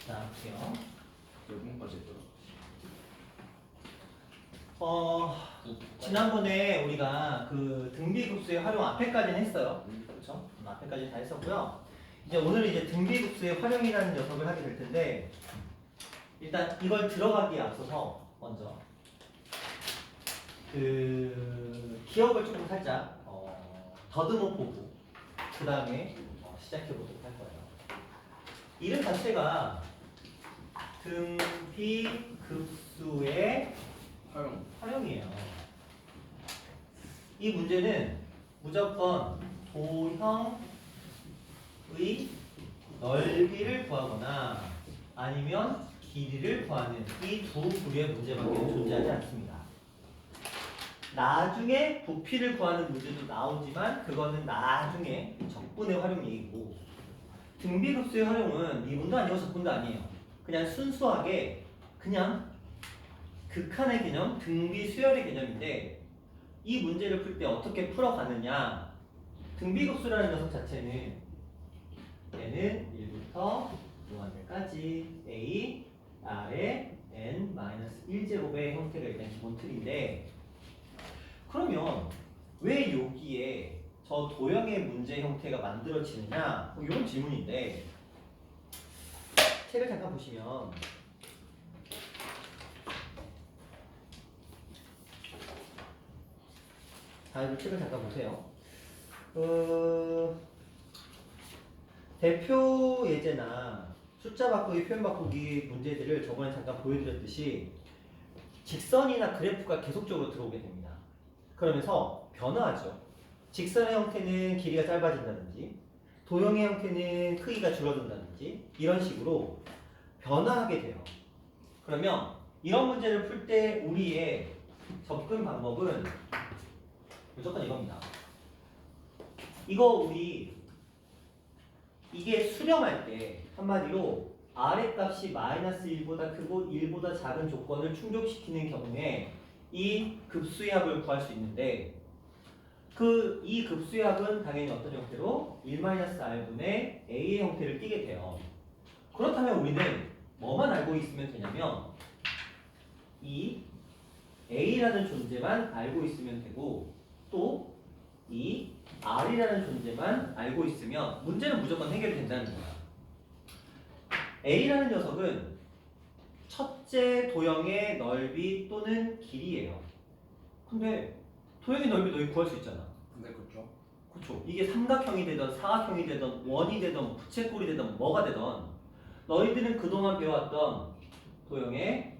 자, 볼게요. 몇 번까지 했더라? 지난번에 우리가 그 등비급수의 활용 앞에까지는 했어요. 그렇죠? 앞에까지 다 했었고요. 이제 오늘 이제 등비급수의 활용이라는 녀석을 하게 될 텐데, 일단 이걸 들어가기에 앞서서 먼저 그 기억을 조금 살짝 더듬어 보고 그 다음에 시작해 보도록 할 거예요. 이름 자체가 등비급수의 활용이에요. 이 문제는 무조건 도형의 넓이를 구하거나 아니면 길이를 구하는 이 두 부류의 문제밖에 존재하지 않습니다. 나중에 부피를 구하는 문제도 나오지만 그거는 나중에 적분의 활용 얘기고, 등비급수의 활용은 미분도 아니고 적분도 아니에요. 그냥 순수하게 그냥 극한의 개념, 등비수열의 개념인데, 이 문제를 풀 때 어떻게 풀어가느냐. 등비급수라는 녀석 자체는 얘는 1부터 무한대까지 a, r의 n-1제곱의 형태가 일단 기본 틀인데, 그러면 왜 여기에 저 도형의 문제 형태가 만들어지느냐, 이런 질문인데, 책을 잠깐 보시면 다들 책을 잠깐 보세요. 대표 예제나 숫자 바꾸기, 표현 바꾸기 문제들을 저번에 잠깐 보여드렸듯이 직선이나 그래프가 계속적으로 들어오게 됩니다. 그러면서 변화하죠. 직선의 형태는 길이가 짧아진다든지, 도형의 형태는 크기가 줄어든다든지, 이런 식으로 변화하게 돼요. 그러면 이런 문제를 풀 때 우리의 접근 방법은 무조건 이겁니다. 이거 우리 이게 수렴할 때 한마디로 아래 값이 마이너스 1보다 크고 1보다 작은 조건을 충족시키는 경우에 이 급수의 합을 구할 수 있는데, 이 급수의 합은 당연히 어떤 형태로 1-r분의 a의 형태를 띠게 돼요. 그렇다면 우리는 뭐만 알고 있으면 되냐면 이 a라는 존재만 알고 있으면 되고, 또 이 r이라는 존재만 알고 있으면 문제는 무조건 해결이 된다는 거야. a라는 녀석은 첫째 도형의 넓이 또는 길이에요. 근데 도형의 넓이 너희 구할 수 있잖아. 근데 그렇죠? 그렇죠. 이게 삼각형이 되던 사각형이 되던 원이 되던 부채꼴이 되던 뭐가 되던, 너희들은 그동안 배워왔던 도형의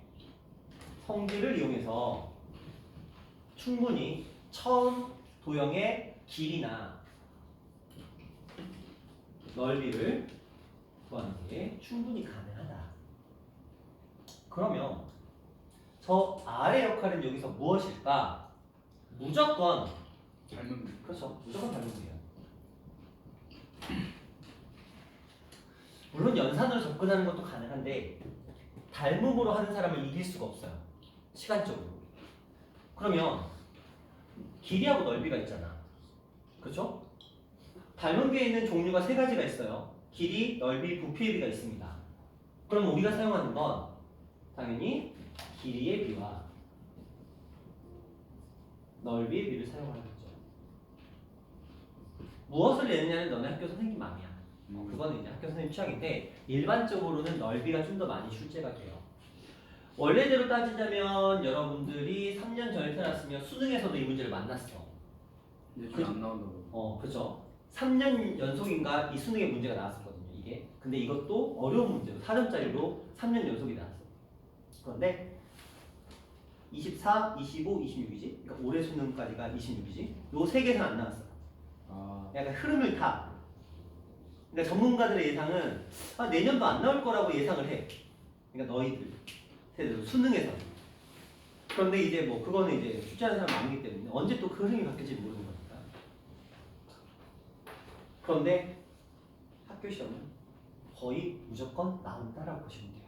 성질을 이용해서 충분히 처음 도형의 길이나 넓이를 구하는 게 충분히 가능하다. 그러면 저 R의 역할은 여기서 무엇일까? 무조건 닮은. 그렇죠. 무조건 닮음이에요. 물론 연산으로 접근하는 것도 가능한데 닮음으로 하는 사람을 이길 수가 없어요. 시간적으로. 그러면 길이하고 넓이가 있잖아. 그렇죠? 닮음계에는 종류가 세 가지가 있어요. 길이, 넓이, 부피의 비가 있습니다. 그럼 우리가 사용하는 건 당연히 길이의 비와 넓이의 비를 사용하는 거죠. 무엇을 내느냐는 너네 학교 선생님 맘이야. 그거는 이제 학교 선생님 취향인데, 일반적으로는 넓이가 좀 더 많이 출제가 돼요. 원래대로 따지자면 여러분들이 3년 전에 태어났으면 수능에서도 이 문제를 만났어. 근데 안 나온다고. 그죠? 3년 연속인가 이 수능에 문제가 나왔었거든요, 이게. 근데 이것도 어려운 문제로 4점짜리로 3년 연속이 나왔어. 그런데 24, 25, 26이지? 그러니까 올해 수능까지가 26이지? 요 세 개는 안 나왔어. 약간 흐름을 타. 그러니까 전문가들의 예상은 내년도 안 나올 거라고 예상을 해. 그러니까 너희들 세대로 수능에서. 그런데 이제 뭐 그거는 이제 출제하는 사람 아니기 때문에 언제 또 그 흐름이 바뀔지 모르는 거니까. 그런데 학교 시험은 거의 무조건 나온다라고 보시면 돼요.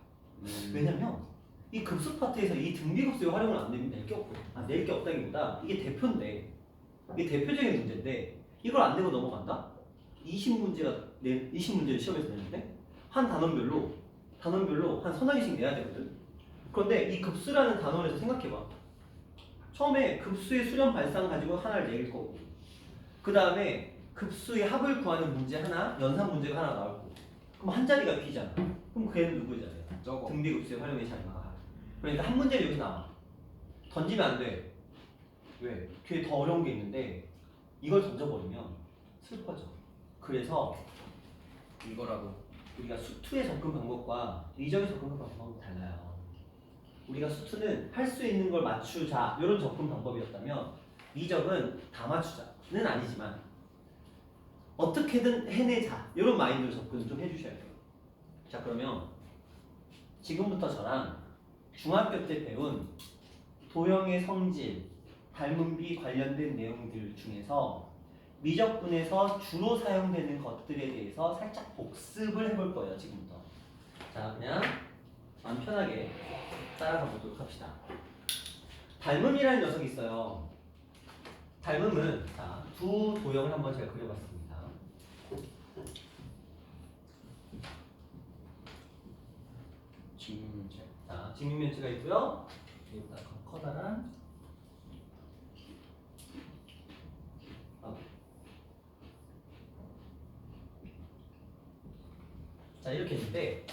왜냐면 이 급수 파트에서 이 등비급수의 활용을 안 되면 낼 게 없고, 낼 게 없다기보다 이게 대표인데, 이게 대표적인 문제인데 이걸 안 내고 넘어간다? 20문제를 시험에서 내는데 한 단원별로 단원별로 한 서너 개씩 내야 되거든. 그런데 이 급수라는 단원에서 생각해봐. 처음에 급수의 수렴 발상 가지고 하나를 내릴 거고, 그 다음에 급수의 합을 구하는 문제 하나, 연산 문제가 하나 나올 거고. 그럼 한 자리가 비잖아. 그럼 걔는 누구잖아요? 저거. 등비급수의 활용의 자리가. 그러니까 한 문제를 여기서 나와. 던지면 안 돼. 왜? 뒤에 더 어려운 게 있는데 이걸 던져버리면 슬퍼져. 그래서 이거라도. 우리가 수투의 접근 방법과 이적의 접근 방법은 달라요. 우리가 수투는 할 수 있는 걸 맞추자 이런 접근 방법이었다면 이적은 다 맞추자는 아니지만 어떻게든 해내자 이런 마인드로 접근 좀 해주셔야 돼요. 자, 그러면 지금부터 저랑 중학교 때 배운 도형의 성질, 닮은비 관련된 내용들 중에서 미적분에서 주로 사용되는 것들에 대해서 살짝 복습을 해볼 거예요. 지금부터. 자, 그냥 마음 편하게 따라가 보도록 합시다. 닮음이라는 녀석이 있어요. 닮음은 자, 두 도형을 한번 제가 그려봤습니다. 직면체. 자, 직육면체가 있고요. 여기다 커다란 자, 이렇게 있는데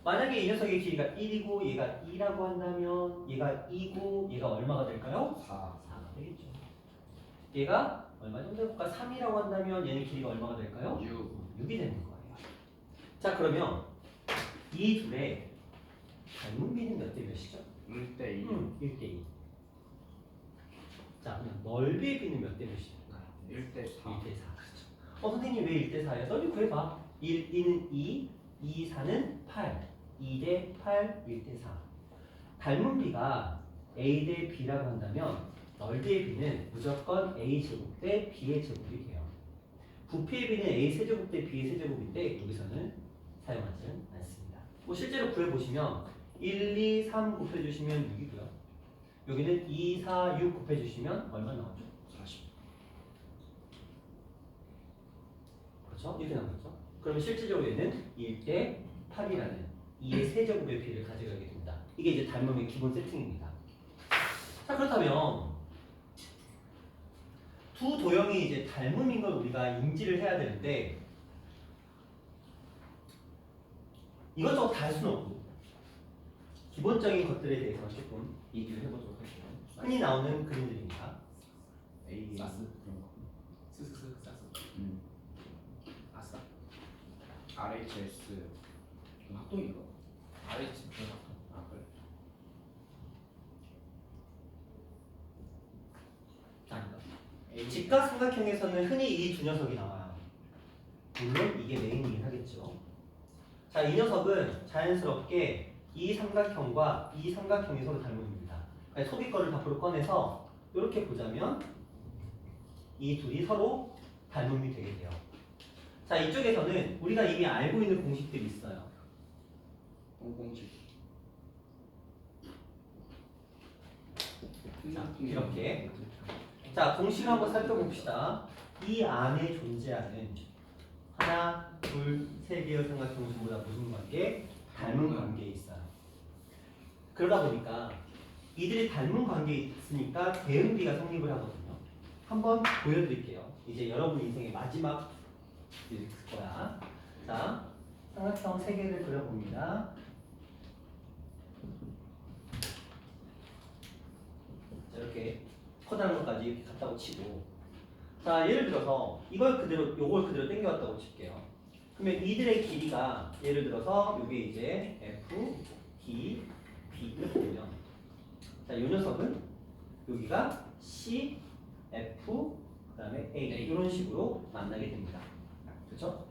만약에 이 녀석의 길이가 1이고 얘가 2라고 한다면 얘가 2고 얘가 얼마가 될까요? 4가 되겠죠. 얘가 얼마 정도 해볼까? 3이라고 한다면 얘는 길이가 얼마가 될까요? 6이 되는 거예요. 자, 그러면 이 둘의 닮은비는 몇 대 몇이죠? 1대 2. 1대 2. 자, 그럼 넓이의 비는 몇 대 몇일까요? 1대 4. 1대 4. 그렇죠. 선생님 왜 1대 4예요? 너희 구해봐. 1은 2, 2, 4는 8. 2대 8, 1대 4. 닮은 비가 A 대 B라고 한다면 넓이의 비는 무조건 A 제곱 대 B의 제곱이 돼요. 부피의 비는 A 세제곱 대 B의 세제곱인데 여기서는 사용하지는 않습니다. 뭐 실제로 구해보시면 1, 2, 3 곱해주시면 6이고요. 여기는 2, 4, 6 곱해주시면 얼마 나오죠? 40. 그렇죠? 이렇게 나오죠. 그러면 실질적으로 얘는 1대 8이라는 2의 세제곱의 비를 가져가게 됩니다. 이게 이제 닮음의 기본 세팅입니다. 자, 그렇다면 두 도형이 이제 닮음인 걸 우리가 인지를 해야 되는데 이것저것 다 할 수는 없고 기본적인 것들에 대해서 조금 얘기를 해보도록 할게요. 흔히 나오는 그림들입니다. A 사스. 그런 거. 스스스 사스. 아싸. RHS. 합동이거. RH 그런 합동. 아 그래. 아닌가? 직각삼각형에서는 흔히 이 두 녀석이 나와요. 물론 이게 메인이긴 하겠죠. 자, 이 녀석은 자연스럽게 이 삼각형과 이 삼각형이 서로 닮음입니다. 소비 거를 밖으로 꺼내서 이렇게 보자면 이 둘이 서로 닮음이 되게 돼요. 자, 이쪽에서는 우리가 이미 알고 있는 공식들이 있어요. 공공식. 자, 이렇게. 자, 공식을 한번 살펴봅시다. 이 안에 존재하는 하나, 둘, 세 개의 삼각형은 전부 다 무슨 관계? 닮은 관계에 있어요. 그러다 보니까 이들이 닮은 관계에 있으니까 대응비가 성립을 하거든요. 한번 보여드릴게요. 이제 여러분 인생의 마지막 일 거야. 자, 삼각형 세 개를 그려봅니다. 자, 이렇게 커다란 것까지 이렇게 갖다고 치고, 자, 예를 들어서 이걸 그대로 요걸 그대로 당겨왔다고 칠게요. 그러면 이들의 길이가 예를 들어서 이게 이제 F, D, B를 보면, 자, 이 녀석은 여기가 C, F, 그다음에 A 이런 식으로 만나게 됩니다. 그렇죠?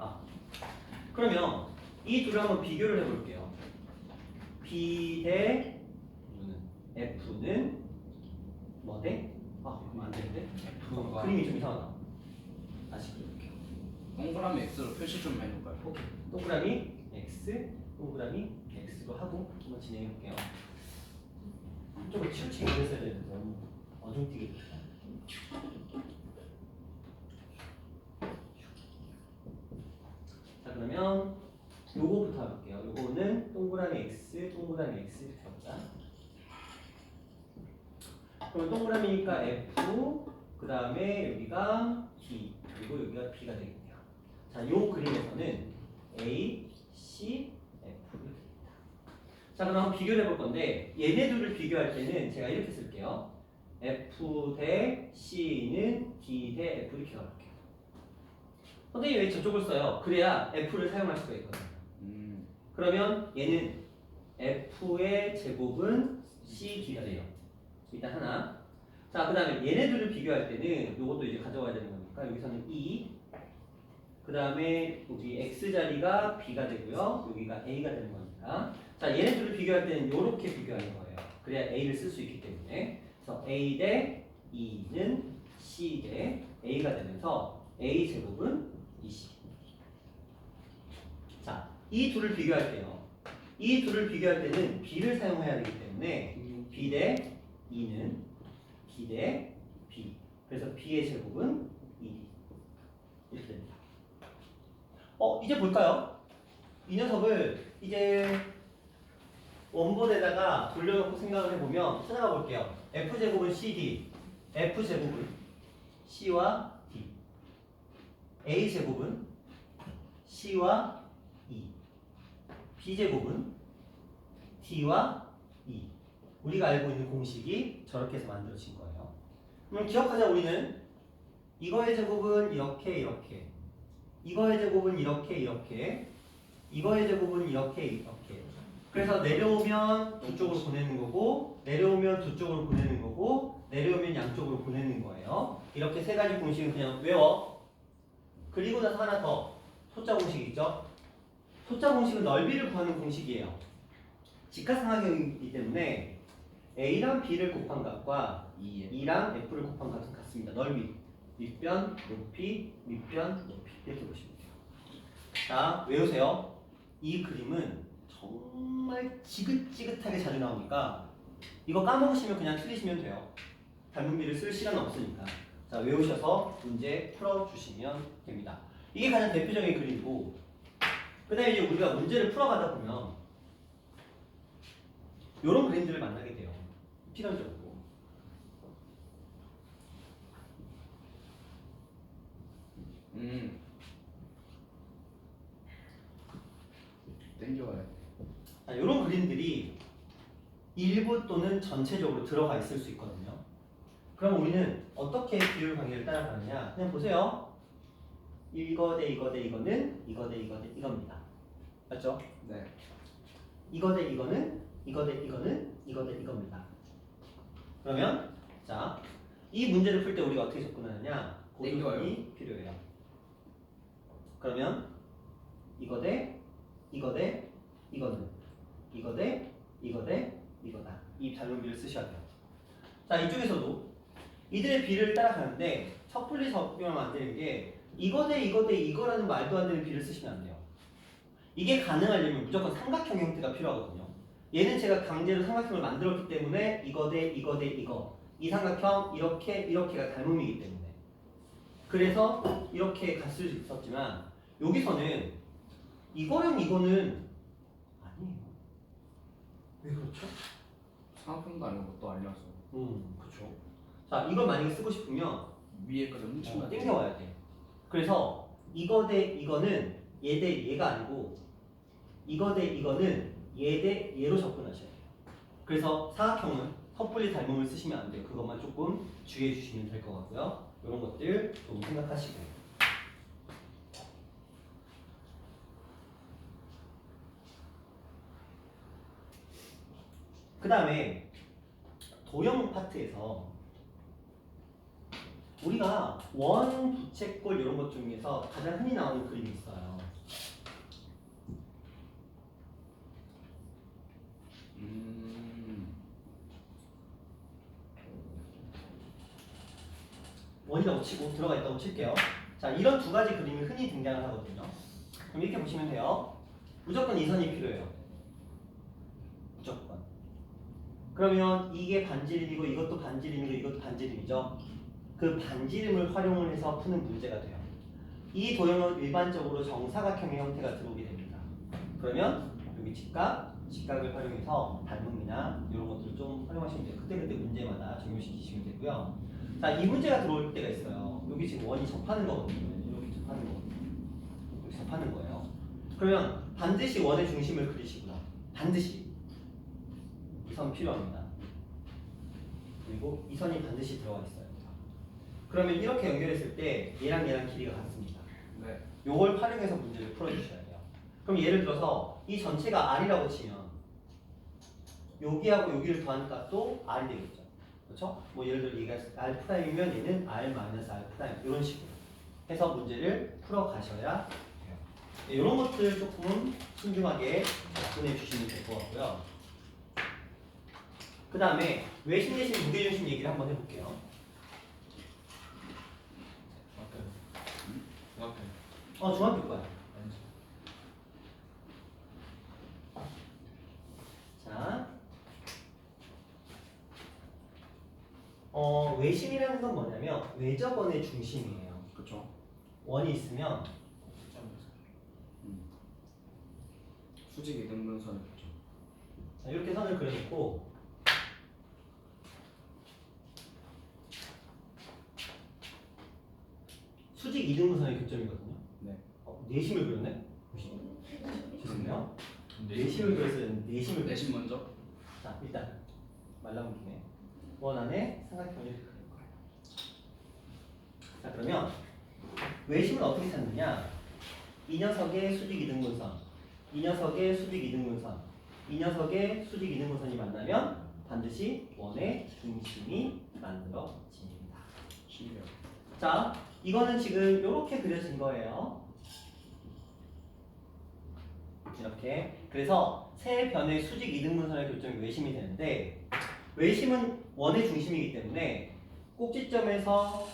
그러면 이 둘을 한번 비교를 해볼게요. B 대 F는 뭐 대? 그럼 안 되는데? 그림이 좀 이상하다. 다시 그려볼게요. 동그라미 X로 표시 좀 해볼까요? 오케이. 동그라미 X, 동그라미 X로 하고 한번 진행해볼게요. 좀 치우치게 그랬어야 되는데 너무 어중뛰게 됐다. 자, 그러면 요거부터 해볼게요. 요거는 동그라미 x, 동그라미 x 이렇게 해보자. 그럼 동그라미니까 f, 그 다음에 여기가 d, 그리고 여기가 b가 되겠네요. 자, 요 그림에서는 a, c, f 이렇게 됩니다. 자, 그럼 한번 비교를 해볼 건데 얘네 둘을 비교할 때는 제가 이렇게 쓸게요. f 대 c는 d 대 f 이렇게 가볼게요. 선생님이 왜 저쪽을 써요? 그래야 f를 사용할 수가 있거든요. 그러면 얘는 f의 제곱은 cd가 돼요. 일단 하나. 자, 그 다음에 얘네들을 비교할 때는 이것도 이제 가져와야 되는 거니까 여기서는 2, 그 다음에 여기 x자리가 b가 되고요. 여기가 a가 되는 겁니다. 자, 얘네들을 비교할 때는 이렇게 비교하는 거예요. 그래야 a를 쓸 수 있기 때문에. 그래서 a 대 2는 c 대 a가 되면서 a 제곱은 20. 자, 이 둘을 비교할 때요. 이 둘을 비교할 때는 b를 사용해야 되기 때문에 b 대 2는 b 대 b. 그래서 b의 제곱은 2d. 이렇게 됩니다. 이제 볼까요? 이 녀석을 이제 원본에다가 돌려놓고 생각을 해보면 찾아가 볼게요. f제곱은 cd, f제곱은 c와 d, a제곱은 c와 2, b제곱은 d와 2. 우리가 알고 있는 공식이 저렇게 해서 만들어진 거예요. 그럼 기억하자. 우리는 이거의 제곱은 이렇게 이렇게, 이거의 제곱은 이렇게 이렇게, 이거의 제곱은 이렇게 이렇게. 그래서 내려오면 두 쪽으로 보내는 거고, 내려오면 두 쪽으로 보내는 거고, 내려오면 양쪽으로 보내는 거예요. 이렇게 세 가지 공식은 그냥 외워. 그리고 나서 하나 더 소자 공식 있죠? 소자 공식은 넓이를 구하는 공식이에요. 직각삼각형이기 때문에 a랑 b를 곱한 값과 2랑 f를 곱한 값은 같습니다. 넓이, 윗변, 높이, 밑변, 높이 이렇게 보시면 돼요. 자, 외우세요. 이 그림은 정말 지긋지긋하게 자주 나오니까 이거 까먹으시면 그냥 틀리시면 돼요. 닮은비를 쓸 시간은 없으니까. 자, 외우셔서 문제 풀어주시면 됩니다. 이게 가장 대표적인 그림이고, 그 다음에 이제 우리가 문제를 풀어가다 보면 이런 그림들을 만나게 돼요. 필연적으로. 땡겨와요. 자, 이런 그림들이 일부 또는 전체적으로 들어가 있을 수 있거든요. 그럼 우리는 어떻게 비율 관계를 따라가느냐? 그냥 보세요. 이거 대 이거 대 이거는 이거 대 이거 대 이겁니다. 맞죠? 네. 이거 대 이거는 이거 대 이거는 이거 대 이겁니다. 그러면 자, 이 문제를 풀 때 우리가 어떻게 접근하느냐? 고정이 필요해요. 그러면 이거 대 이거 대 이거는 이거 대 이거 대 이거다. 이 닮은비를 쓰셔야 돼요. 자, 이쪽에서도 이들의 비를 따라가는데 섣불리 적용하면 안 되는 게 이거 대 이거 대 이거라는 말도 안 되는 비를 쓰시면 안 돼요. 이게 가능하려면 무조건 삼각형 형태가 필요하거든요. 얘는 제가 강제로 삼각형을 만들었기 때문에 이거 대 이거 대 이거, 이 삼각형 이렇게 이렇게가 닮음이기 때문에 그래서 이렇게 갔을 수 있었지만 여기서는 이거랑 이거는 아니에요. 왜 그렇죠? 상품도 아니고 것도 아니라서 그렇죠. 자, 이걸 만약에 쓰고 싶으면 위에까지 훔치면 땡겨와야 돼. 그래서 이거 대 이거는 얘 대 얘가 아니고 이거 대 이거는 얘 대 얘로 접근하셔야 돼요. 그래서 사각형은 섣불리 닮음을 쓰시면 안 돼요. 그것만 조금 주의해 주시면 될 것 같고요. 이런 것들 좀 생각하시고. 그 다음에 도형 파트에서 우리가 원, 부채꼴 이런 것 중에서 가장 흔히 나오는 그림이 있어요. 원이라고 치고 들어가 있다고 칠게요. 자, 이런 두 가지 그림이 흔히 등장을 하거든요. 그럼 이렇게 보시면 돼요. 무조건 이 선이 필요해요. 무조건. 그러면 이게 반지름이고 이것도 반지름이고 이것도 반지름이죠. 그 반지름을 활용을 해서 푸는 문제가 돼요. 이 도형은 일반적으로 정사각형의 형태가 들어오게 됩니다. 그러면 여기 직각을 활용해서 닮음이나 이런 것들을 좀 활용하시면 돼요. 그때그때 문제마다 적용시키시면 되고요. 자, 이 문제가 들어올 때가 있어요. 여기 지금 원이 접하는 거거든요. 이렇게 접하는 거거든요. 이렇게 접하는 거예요. 그러면 반드시 원의 중심을 그리시고요. 반드시 이 선 필요합니다. 그리고 이 선이 반드시 들어가 있어요. 그러면 이렇게 연결했을 때 얘랑 길이가 같습니다. 네. 요걸 활용해서 문제를 풀어주셔야 돼요. 그럼 예를 들어서 이 전체가 R이라고 치면 여기하고 여기를 더한 값도 R이 되겠죠. 그렇죠? 뭐 예를 들어 얘가 R'이면 얘는 R-R' 이런 식으로 해서 문제를 풀어가셔야 돼요. 네, 이런 것들 조금 신중하게 접근해 주시면 될 것 같고요. 그 다음에 외심 내심 무게중심 얘기를 한번 해볼게요. 중학교 중학교 거야. 아니지. 자, 외심이라는 건 뭐냐면 외접원의 중심이에요. 그쵸. 원이 있으면 수직 이등분선을 그쵸. 자, 이렇게 선을 그려놓고 수직 이등분선의 교점이거든요. 네. 내심을 그렸네? 죄송해요. 내심을 그렸어야 했는데 내심을 그렸어요. 내심 먼저. 자, 일단 말 나온 김에 원 안에 삼각형을 이렇게 그릴 거예요. 자, 그러면 외심은 어떻게 찾느냐? 이 녀석의 수직 이등분선, 이 녀석의 수직 이등분선, 이 녀석의 수직 이등분선이 만나면 반드시 원의 중심이 만들어집니다. 신기해요. 자, 이거는 지금 이렇게 그려진 거예요. 이렇게. 그래서 세 변의 수직 이등분선의 교점이 외심이 되는데 외심은 원의 중심이기 때문에 꼭지점에서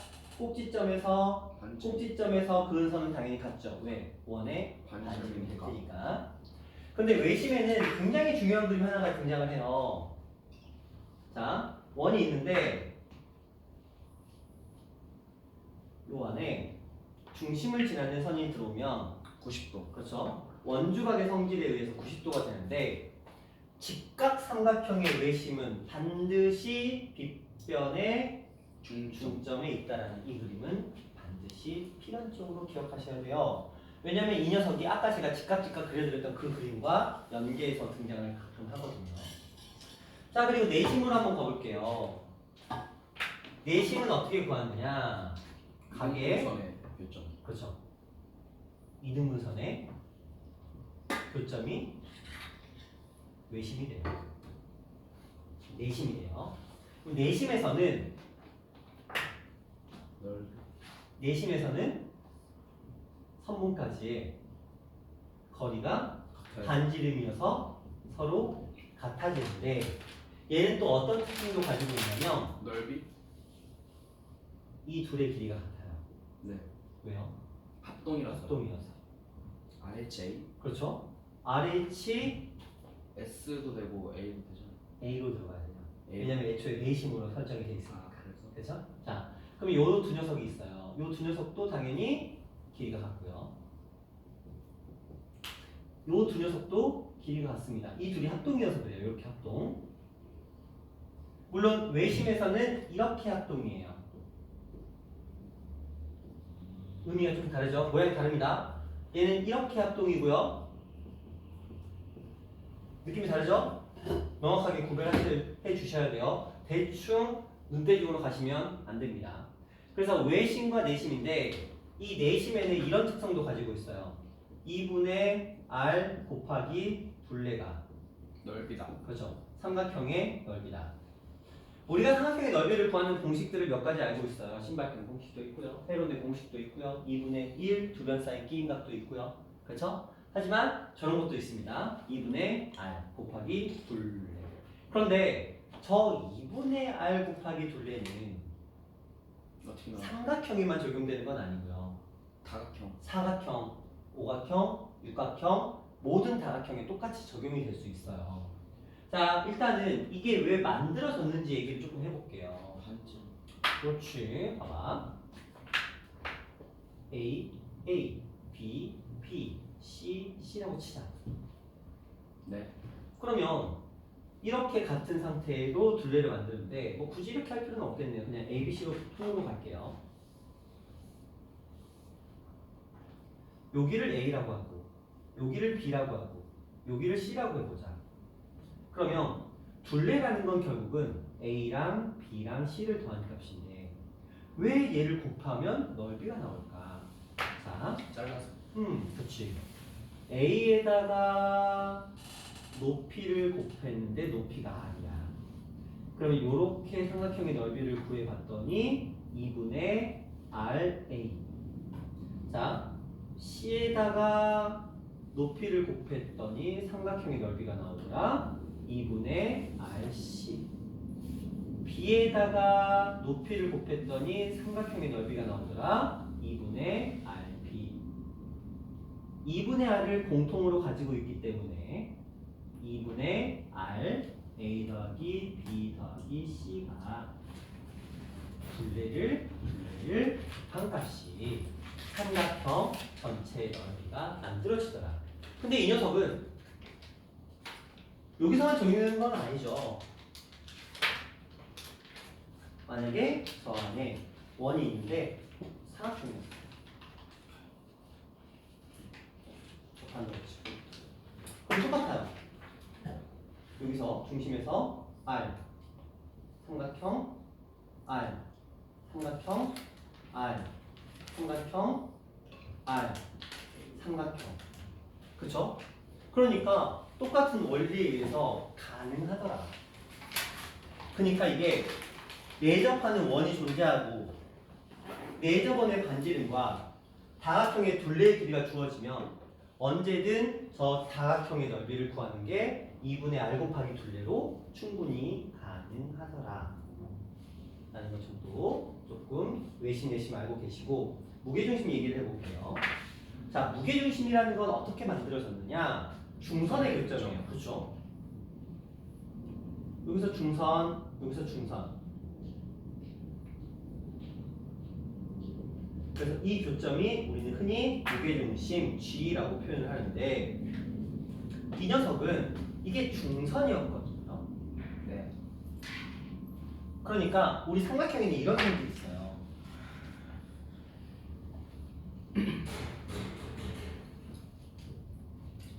그은선은 당연히 같죠. 왜? 원의 반지름이 될 테니까. 근데 외심에는 굉장히 중요한 그림 하나가 등장을 해요. 자, 원이 있는데 요 안에 중심을 지나는 선이 들어오면 90도. 그렇죠. 원주각의 성질에 의해서 90도가 되는데 직각 삼각형의 외심은 반드시 빗변의 중점에 있다라는 이 그림은 반드시 필연적으로 기억하셔야 돼요. 왜냐면 이 녀석이 아까 제가 직각 그려드렸던 그 그림과 연계해서 등장을 가끔 하거든요. 자, 그리고 내심으로 한번 가볼게요. 내심은 어떻게 구하느냐? 각의 이등분선의 교점. 그렇죠. 이등분선의 교점이 외심이 돼요. 내심이 돼요. 그럼 내심에서는 선분까지의 거리가 반지름이어서 서로 같아지는데 얘는 또 어떤 특징도 가지고 있냐면 넓이. 이 둘의 길이가 같아요. 네. 왜요? 합동이라서. 합동이어서. RHA. 그렇죠. RH S도 되고 A도 되죠. A로 들어가야 돼요. A. 왜냐면 애초에 내심으로 설정이 돼 있으니까. 아 그래서. 그렇죠? 자, 그럼 요 두 녀석이 있어요. 요 두 녀석도 당연히 길이가 같고요. 요 두 녀석도 길이가 같습니다. 이 둘이 합동이어서 그래요. 이렇게 합동. 물론 외심에서는 이렇게 합동이에요. 의미가 좀 다르죠? 모양이 다릅니다. 얘는 이렇게 합동이고요. 느낌이 다르죠? 명확하게 구별해 주셔야 돼요. 대충 눈대중으로 가시면 안 됩니다. 그래서 외심과 내심인데 이 내심에는 이런 특성도 가지고 있어요. 2분의 R 곱하기 둘레가 넓이다. 그렇죠. 삼각형의 넓이다. 우리가 삼각형의 넓이를 구하는 공식들을 몇 가지 알고 있어요. 신발끈 공식도 있고요. 헤론의 공식도 있고요. 2분의 1 두 변 사이 끼임각도 있고요. 그렇죠? 하지만 저런 것도 있습니다. 2분의 R 곱하기 둘레. 그런데 저 2분의 R 곱하기 둘레는 어떻게 나와? 삼각형에만 적용되는 건 아니고요. 다각형. 사각형, 오각형, 육각형 모든 다각형에 똑같이 적용이 될 수 있어요. 자, 일단은 이게 왜 만들어졌는지 얘기를 조금 해볼게요. 반지. 그렇지. 봐봐. A, B, B, C, C라고 치자. 네. 그러면 이렇게 같은 상태로 둘레를 만드는데 뭐 굳이 이렇게 할 필요는 없겠네요. 그냥 A, B, C로 통으로 갈게요. 여기를 A라고 하고 여기를 B라고 하고 여기를 C라고 해보자. 그러면 둘레라는 건 결국은 A랑 B랑 C를 더한 값인데 왜 얘를 곱하면 넓이가 나올까? 자, 잘라서. 그렇지. A에다가 높이를 곱했는데 높이가 R이야. 그러면 이렇게 삼각형의 넓이를 구해봤더니 2분의 RA. 자, C에다가 높이를 곱했더니 삼각형의 넓이가 나오더라. 2분의 RC. B에다가 높이를 곱했더니 삼각형의 넓이가 나오더라. 2분의 RB. 2분의 R을 공통으로 가지고 있기 때문에 2분의 R A 더하기 B 더하기 C가 둘레를 반값이 삼각형 전체 넓이가 만들어지더라. 근데 이 녀석은 여기서만 정의되는 건 아니죠. 만약에 저 안에 원이 있는데 삼각형이었어요. 접한 거지. 그럼 똑같아요. 여기서 중심에서 R 삼각형 R 삼각형 R 삼각형 R 삼각형. 그쵸? 그러니까 똑같은 원리에 의해서 가능하더라. 그러니까 이게 내접하는 원이 존재하고 내접원의 반지름과 다각형의 둘레의 길이가 주어지면 언제든 저 다각형의 넓이를 구하는 게 2분의 R 곱하기 둘레로 충분히 가능하더라. 라는 것 정도 조금 외심 알고 계시고 무게중심 얘기를 해볼게요. 자, 무게중심이라는 건 어떻게 만들어졌느냐? 중선의 교점이에요. 그렇죠? 여기서 중선, 여기서 중선. 그래서 이 교점이 우리는 흔히 무게중심 G라고 표현을 하는데 이 녀석은 이게 중선이었거든요. 네. 그러니까 우리 삼각형에는 이런 점이 있어요.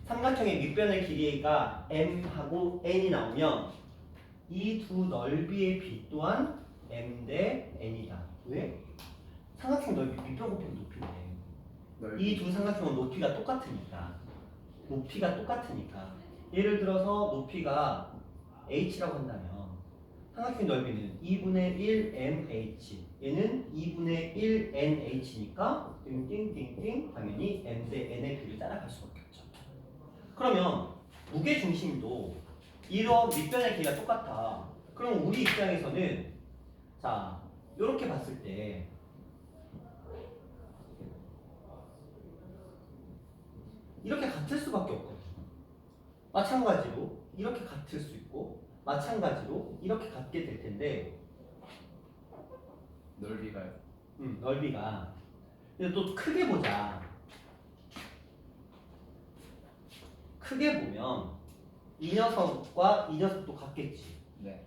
삼각형의 밑변의 길이가 m하고 n이 나오면 이 두 넓이의 비 또한 m 대 n이다. 왜? 삼각형 넓이 밑변 곱하기 높이인데 이 두 삼각형은 높이가 똑같으니까 예를 들어서 높이가 h라고 한다면 삼각형 넓이는 2분의 1 mh 얘는 2분의 1 nh니까 띵띵띵띵 당연히 m 대 n의 비를 따라갈 수밖에 없죠. 그러면 무게중심도 이런 밑변의 길이가 똑같아. 그럼 우리 입장에서는 자 이렇게 봤을 때 이렇게 같을 수밖에 없거든. 마찬가지로 이렇게 같을 수 있고 마찬가지로 이렇게 같게 될 텐데 넓이가요. 넓이가 근데 또 크게 보자. 크게 보면 이 녀석과 이 녀석도 같겠지. 네.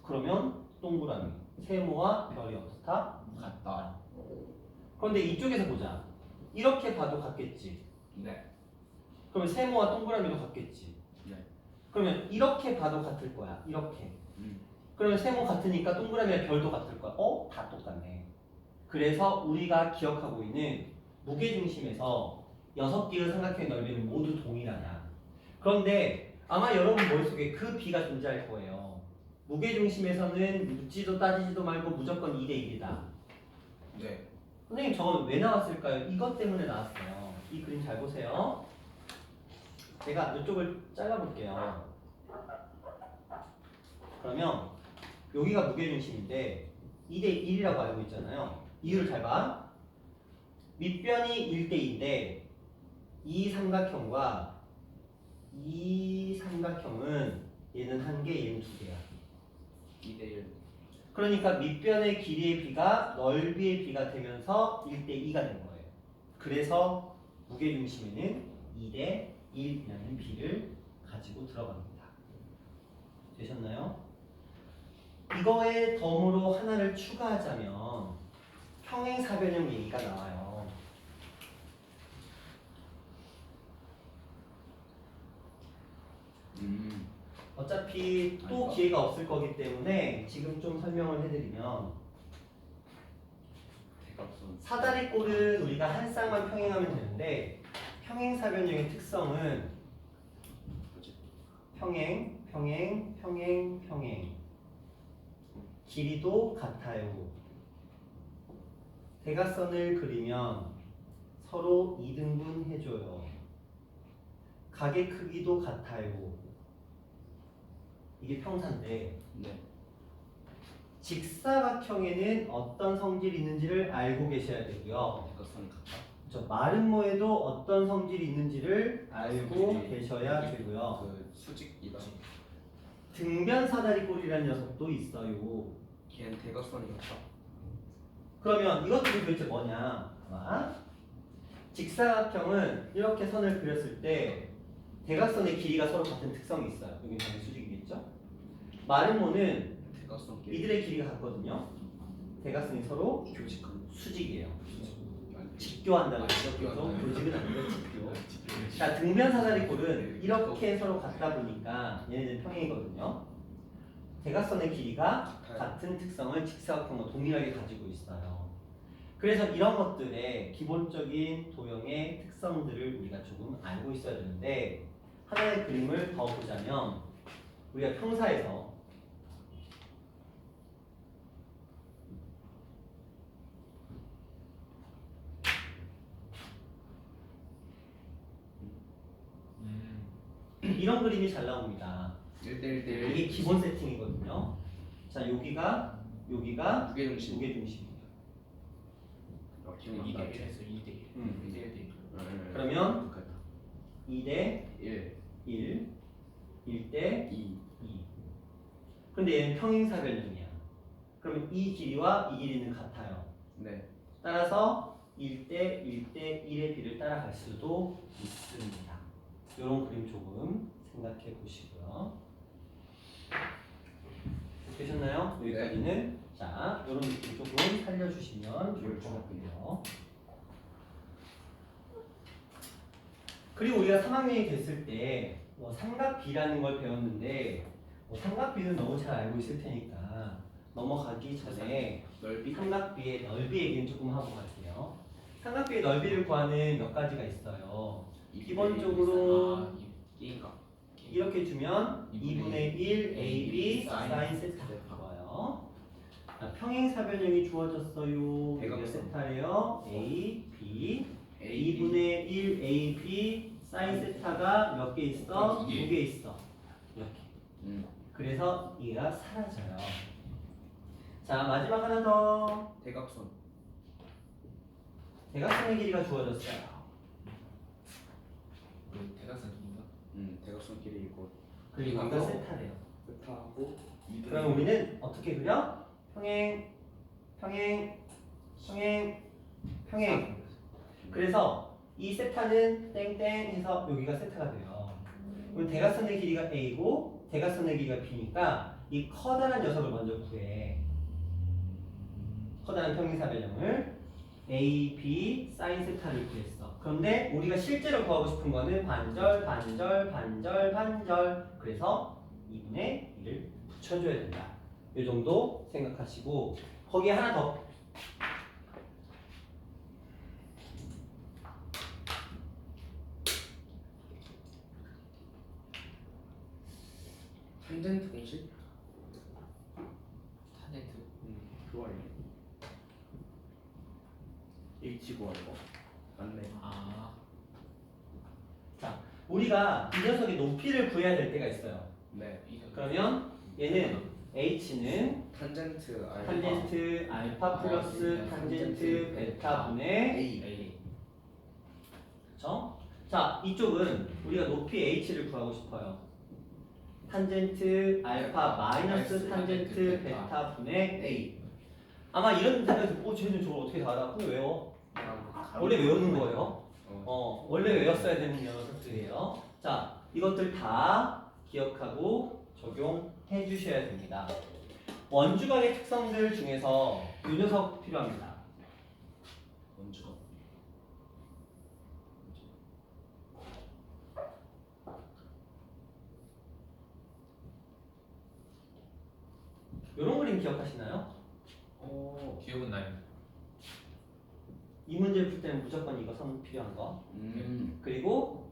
그러면 동그라미 세모와 별이 어떻다? 같다. 그런데 이쪽에서 보자. 이렇게 봐도 같겠지. 네. 그러면 세모와 동그라미도 같겠지. 네. 그러면 이렇게 봐도 같을 거야. 이렇게. 음. 그러면 세모 같으니까 동그라미와 별도 같을 거야. 다 똑같네. 그래서 우리가 기억하고 있는 무게중심에서 6개의 삼각형의 넓이는 모두 동일하다. 그런데 아마 여러분 머릿속에 그 B가 존재할 거예요. 무게중심에서는 묻지도 따지지도 말고 무조건 2대 1이다. 네. 선생님 저건 왜 나왔을까요? 이것 때문에 나왔어요. 이 그림 잘 보세요. 제가 이쪽을 잘라볼게요. 그러면 여기가 무게중심인데 2대 1이라고 알고 있잖아요. 이유를 잘 봐. 밑변이 1대 2인데 이 삼각형과 이 삼각형은 얘는 1개, 얘는 2개야. 2대1. 그러니까 밑변의 길이의 비가 넓이의 비가 되면서 1대 2가 된 거예요. 그래서 무게중심에는 2대 1이라는 b를 가지고 들어갑니다. 되셨나요? 이거에 덤으로 하나를 추가하자면 평행사변형 얘기가 나와요. 어차피 또 기회가 없을 거기 때문에 지금 좀 설명을 해드리면 대각선. 사다리꼴은 우리가 한 쌍만 평행하면 되는데 평행사변형의 특성은 평행, 평행, 평행, 평행 길이도 같아요. 대각선을 그리면 서로 2등분 해줘요. 각의 크기도 같아요. 이게 평사인데 네. 직사각형에는 어떤 성질이 있는지를 알고 계셔야 되고요. 대각선이 같다. 저 마름모에도 어떤 성질이 있는지를 알고 성질이 계셔야 되고요. 그 수직이다. 등변 사다리꼴이라는 녀석도 있어요. 걔는 대각선이 같다. 그러면 이것들이 도대체 뭐냐? 봐봐. 직사각형은 이렇게 선을 그렸을 때 대각선의 길이가 서로 같은 특성이 있어요. 여기 당연히 수직이겠죠? 마름모는 대각선 길이. 이들의 길이가 같거든요. 대각선이 서로 교직한. 수직이에요. 직교한다는 거죠. 직교한다. 교직은 아니고 직교. 자, 등변 사다리꼴은 이렇게 서로 같다 보니까 얘네들 평행이거든요. 대각선의 길이가 같은 특성을 직사각형과 동일하게 가지고 있어요. 그래서 이런 것들의 기본적인 도형의 특성들을 우리가 조금 알고 있어야 되는데 하나의 그림을 더 보자면 우리가 평사에서 이런 그림이 잘 나옵니다. 1대1대1. 이게 기본 세팅이거든요. 자, 여기가 무게중심. 무게중심이에요. 기억난다. 2대1에서 2대1. 음. 1대1. 그러면 똑같다. 2대 1, 1, 1대 2. 2. 근데 얘는 평행사변형이야. 그러면 이 길이와 이 길이는 같아요. 네. 따라서 1대 1대 1의 비를 따라갈 수도 있습니다. 이런 그림 조금 생각해 보시고요. 되셨나요? 여기까지는. 자, 이런 느낌 조금 살려주시면 좋을 것 같고요. 그리고 우리가 3학년이 됐을 때 뭐 삼각비라는 걸 배웠는데 뭐 삼각비는 너무 잘 알고 있을 테니까 넘어가기 전에 넓이. 삼각비의 넓이 얘기는 조금 하고 갈게요. 삼각비의 넓이를 구하는 몇 가지가 있어요. 기본적으로 게임가. 이렇게 주면 2분의 1 AB 사인 사인 세타 좋아요. 자, 평행사변형이 주어졌어요. 대각선. 세타래요. A, B 2분의 2분의 1 AB 사인 세타가 몇 개 있어? 두 2개 개. 있어. 이렇게. 그래서 이가 사라져요. 자, 마지막 하나 더. 대각선. 대각선의 길이가 주어졌어요. 대각선 누군가? 대각선 길이 있고. 그리고 아까 세타래요. 세타하고. 그럼 우리는 어떻게 그려? 평행, 평행, 평행, 평행. 그래서 이 세타는 땡땡 해서 여기가 세타가 돼요. 그럼 대각선의 길이가 A고 대각선의 길이가 B니까 이 커다란 녀석을 먼저 구해. 커다란 평행사변형을 A, B, 사인 세타를 구했어. 그런데 우리가 실제로 구하고 싶은 거는 반절, 반절, 반절, 반절. 그래서 2분의 1을 붙여줘야 된다. 이 정도 생각하시고 거기에 하나 더. 탄젠트 공식? 탄젠트. 그거 아니야? H 구하는 거. 맞네. 아. 자, 우리가 이 녀석의 높이를 구해야 될 때가 있어요. 네. 그러면 얘는 H는 탄젠트 알파. 탄젠트 알파 플러스 탄젠트 베타 분의 A. 그렇죠? 자, 이쪽은 우리가 높이 H를 구하고 싶어요. 탄젠트 알파 마이너스 탄젠트 베타 분의 A. 아마 이런 생각에서 쟤는 저걸 어떻게 다 알아? 그걸 외워. 원래 외우는 거예요. 원래 외웠어야 되는 녀석들이에요. 자, 이것들 다 기억하고 적용해 주셔야 됩니다. 원주각의 특성들 중에서 이 녀석 필요합니다. 원주가. 이런 그림 기억하시나요? 기억은 나요. 이 문제를 풀 때는 무조건 이거 선 필요한 거. 그리고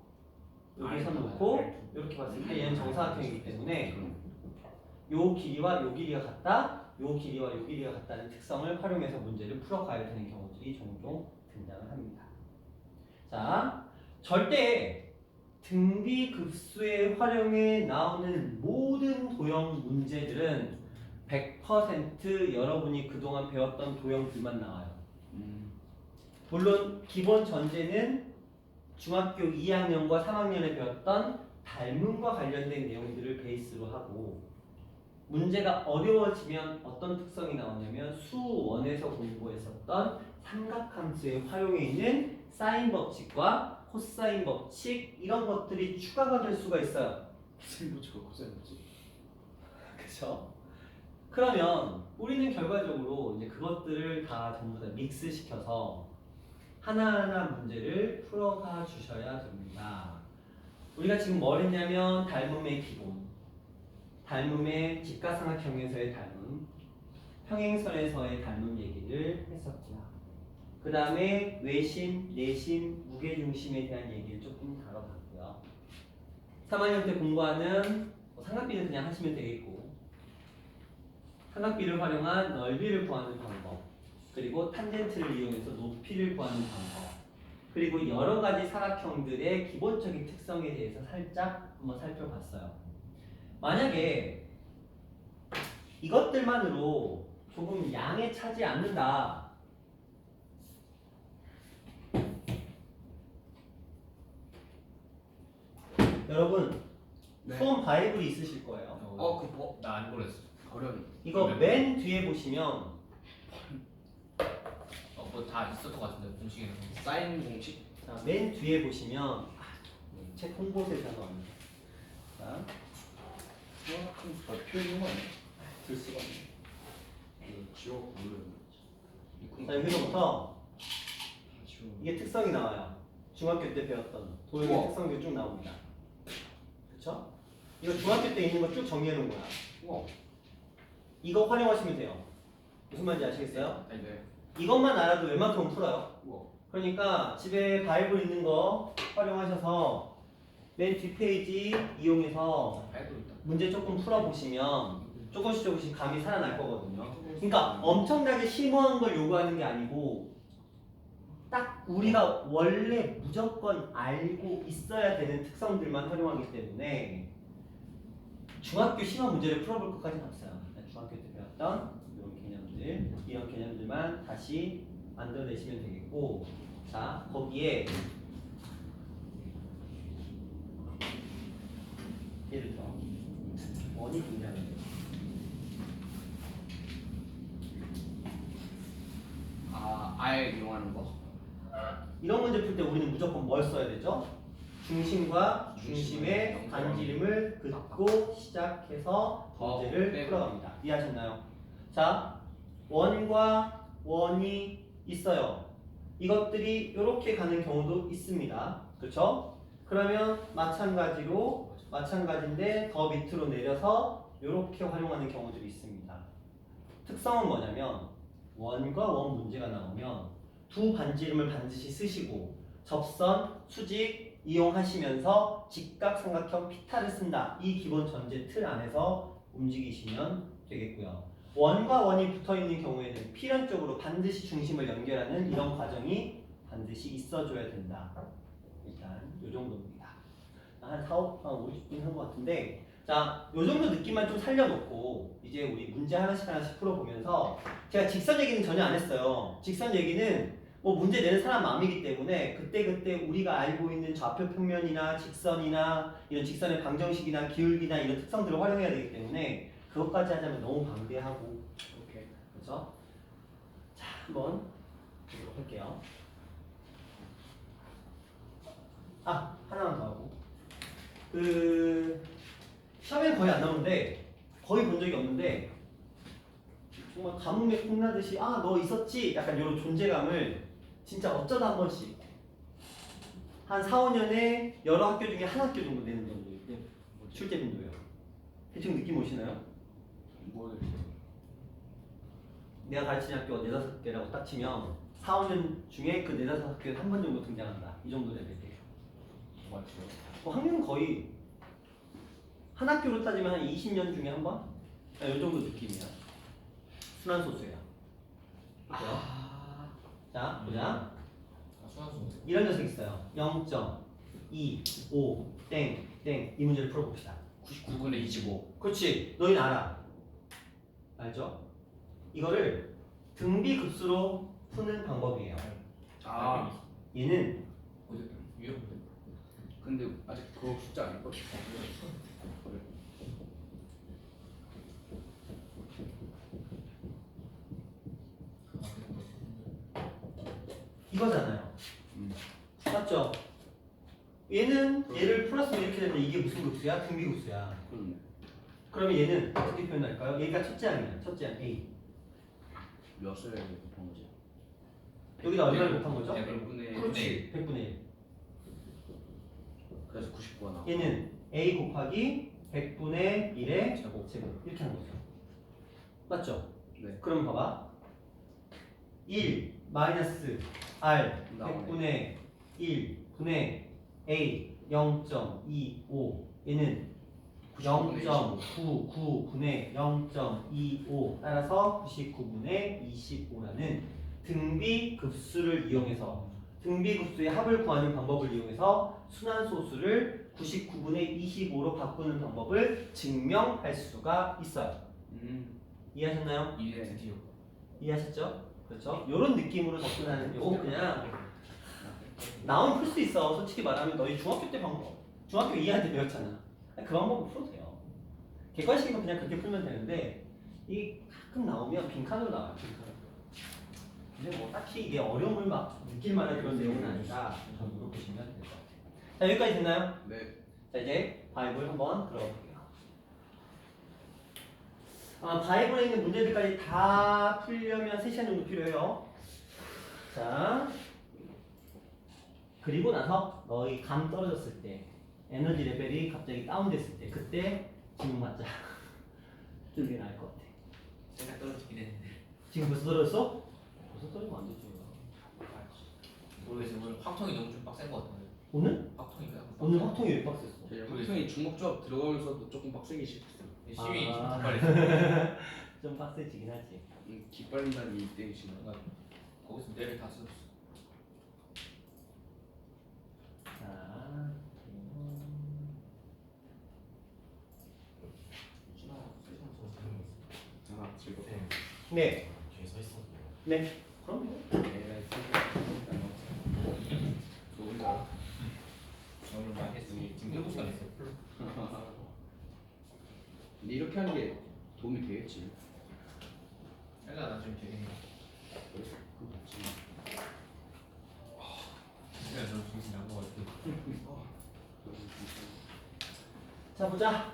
여기 선 알고 놓고 알고. 이렇게 봤을 때 얘는 정사각형이기 때문에 요 길이와 요 길이가 같다, 요 길이와 요 길이가 같다는 특성을 활용해서 문제를 풀어가야 되는 경우들이 종종 등장을 합니다. 자, 절대 등비급수의 활용에 나오는 모든 도형 문제들은 100% 여러분이 그동안 배웠던 도형들만 나와요. 물론 기본 전제는 중학교 2학년과 3학년에 배웠던 닮음과 관련된 내용들을 베이스로 하고, 문제가 어려워지면 어떤 특성이 나오냐면 수원에서 공부했었던 삼각함수의 활용에 있는 사인 법칙과 코사인 법칙, 이런 것들이 추가가 될 수가 있어요. 코사인법칙과 코사인법칙. 그렇죠? 그러면 우리는 결과적으로 이제 그것들을 다 전부 다 믹스시켜서 하나하나 문제를 풀어가 주셔야 됩니다. 우리가 지금 뭘 했냐면 닮음의 기본, 닮음의 직각삼각형에서의 닮음, 평행선에서의 닮음 얘기를 했었고요. 그 다음에 외심, 내심, 무게중심에 대한 얘기를 조금 다뤄봤고요. 3학년 때 공부하는 삼각비는 그냥 하시면 되겠고, 삼각비를 활용한 넓이를 구하는 방법, 그리고 탄젠트를 이용해서 높이를 구하는 방법, 그리고 여러 가지 사각형들의 기본적인 특성에 대해서 살짝 한번 살펴봤어요. 만약에 이것들만으로 조금 양에 차지 않는다, 여러분 네. 수험 바이블이 있으실 거예요. 나안 버렸어. 어려이. 이거 네. 맨 뒤에 보시면 뭐 다 있었던 것 같은데 공식에는. 사인 공식. 자, 맨 뒤에 보시면 책 홍보세에서 나옵니다. 자, 정확한 표현인 거 아니야? 들 수가 없네. 지워 모르는. 자, 여기서부터 지워. 이게 특성이 나와요. 중학교 때 배웠던 도형의 우와. 특성들이 쭉 나옵니다. 그쵸? 이거 중학교 때 있는 거 쭉 정리해 놓은 거야. 우와. 이거 활용하시면 돼요. 무슨 말인지 아시겠어요? 네. 이것만 알아도 웬만큼은 풀어요. 우와. 그러니까 집에 바이블 있는 거 활용하셔서 맨 뒷페이지 이용해서 알고 있다. 문제 조금 풀어보시면 조금씩 감이 살아날 거거든요. 그러니까 엄청나게 심오한 걸 요구하는 게 아니고 딱 우리가 원래 무조건 알고 있어야 되는 특성들만 활용하기 때문에 중학교 심화 문제를 풀어볼 것까지는 없어요. 중학교 때 배웠던 이런 개념들, 이런 개념들만 다시 만들어내시면 되겠고, 자, 거기에 예를 들어 원이 등장해요. 알 이용하는 거. 이런 문제 풀 때 우리는 무조건 뭘 써야 되죠? 중심과 중심의 반지름을 긋고 시작해서 문제를 풀어갑니다. 이해하셨나요? 자, 원과 원이 있어요. 이것들이 이렇게 가는 경우도 있습니다. 그렇죠? 그러면 마찬가지인데 더 밑으로 내려서 이렇게 활용하는 경우들이 있습니다. 특성은 뭐냐면 원과 원 문제가 나오면 두 반지름을 반드시 쓰시고 접선, 수직 이용하시면서 직각삼각형 피타를 쓴다. 이 기본 전제 틀 안에서 움직이시면 되겠고요. 원과 원이 붙어있는 경우에는 필연적으로 반드시 중심을 연결하는 이런 과정이 반드시 있어줘야 된다. 일단 이 정도입니다. 한 50분 한 것 같은데, 자, 이 정도 느낌만 좀 살려놓고 이제 우리 문제 하나씩 풀어보면서, 제가 직선 얘기는 전혀 안 했어요. 직선 얘기는 뭐 문제 내는 사람 마음이기 때문에 그때 우리가 알고 있는 좌표 평면이나 직선이나 이런 직선의 방정식이나 기울기나 이런 특성들을 활용해야 되기 때문에 그것까지 하자면 너무 방대하고, 오케이. 그렇죠? 자, 한번 보도록 할게요. 하나만 더 하고. 그 시험에 거의 안 나오는데 거의 본 적이 없는데 정말 가뭄에 콩나듯이 아 너 있었지? 약간 이런 존재감을 진짜 어쩌다 한 번씩 한 4, 5년에 여러 학교 중에 한 학교 정도 되는 정도 출제 빈도예요. 대충 느낌 오시나요? 뭐를 내가 가르치는 학교가 4-5개라고 딱 치면 4, 5년 중에 그 4-5학교에 한 번 정도 등장한다. 이 정도 레벨이에요. 맞죠. 확률은 거의 한 학교로 따지면 한 20년 중에 한 번? 이 정도 느낌이야. 순환소수야. 자, 보자. 아 수학수. 이런 녀석 있어요. 0.25 땡, 땡. 이 문제를 풀어봅시다. 99분의 25. 그렇지. 너희는 알아. 알죠? 이거를 등비급수로 푸는 방법이에요. 아 얘는 어디 위에 보세요. 근데 아직 그거 숫자 아닐걸? 이거잖아요. 맞죠? 얘는 얘를 플러스면 이렇게 되면 이게 무슨 급수야? 등비급수야. 그렇네. 그러면 얘는 어떻게 표현할까요? 얘가 첫째 항이야. 첫째 항 A. 몇을 곱한 거지? 여기다 얼마를 곱한 거죠? 100분의 그렇지. 100분의 1. 그래서 99가 나와. 얘는 A 곱하기 100분의 1의 제곱. 제곱. 이렇게 하는 거죠. 맞죠? 네. 그럼 봐봐. 1 마이너스 R 나오네. 100분의 1분의 A 0.25 얘는 0.99분의 0.25 따라서 99분의 25라는 등비급수를 이용해서 등비급수의 합을 구하는 방법을 이용해서 순환소수를 99분의 25로 바꾸는 방법을 증명할 수가 있어요. 이해하셨나요? 이게 드디어. 이해하셨죠? 그렇죠? 이런 느낌으로 접근하는 요거 그냥 나오면 풀 수 있어. 솔직히 말하면 너희 중학교 때 방법 중학교 2학년 때 배웠잖아. 그 방법을 풀어도 돼요. 객관식이면 그냥 그렇게 풀면 되는데 이 가끔 나오면 빈칸으로 나와요. 빈칸으로. 근데 뭐 딱히 이게 어려움을 막 느낄 만한 그런 내용은 아니다. 저는 이렇게 보시면 될 것 같아요. 자 여기까지 됐나요? 네. 자 이제 바이블 한번 들어가 볼게요. 바이블에 있는 문제들까지 다 풀려면 3시간 정도 필요해요. 자 그리고 나서 너희 감 떨어졌을 때 에너지 레벨이 갑자기 다운됐을 때 그때 질문 받자. 그게 나을 것 같아. 살짝 떨어지긴 했는데. 지금 벌써 떨어졌어? 벌써 떨어지면 안 되지. 모르겠어요. 오늘 확통이 너무 좀 빡센 것 같은데. 오늘? 확통이가 약간 오늘 빡세. 확통이 왜 빡셌어? 학생이 중목조합 들어가면서도 조금 빡세게 시켰어요. 시위 아. 빨리. 좀 빡세지긴 하지. 기빨린다는 이 때리시나? 거기서 내를 다 썼어. 자, 아 즐겁다. 네, 뒤에 서 있었는데 네. 그럼 에라이 좋은 줄 알아? 오늘 많이 했어. 지금 7시간 했어. 근데 이렇게 하는 게 도움이 되겠지. 일단 나 지금 되게 그거 맞지. 시간 너무 정신 나간 것 같아. 자 보자.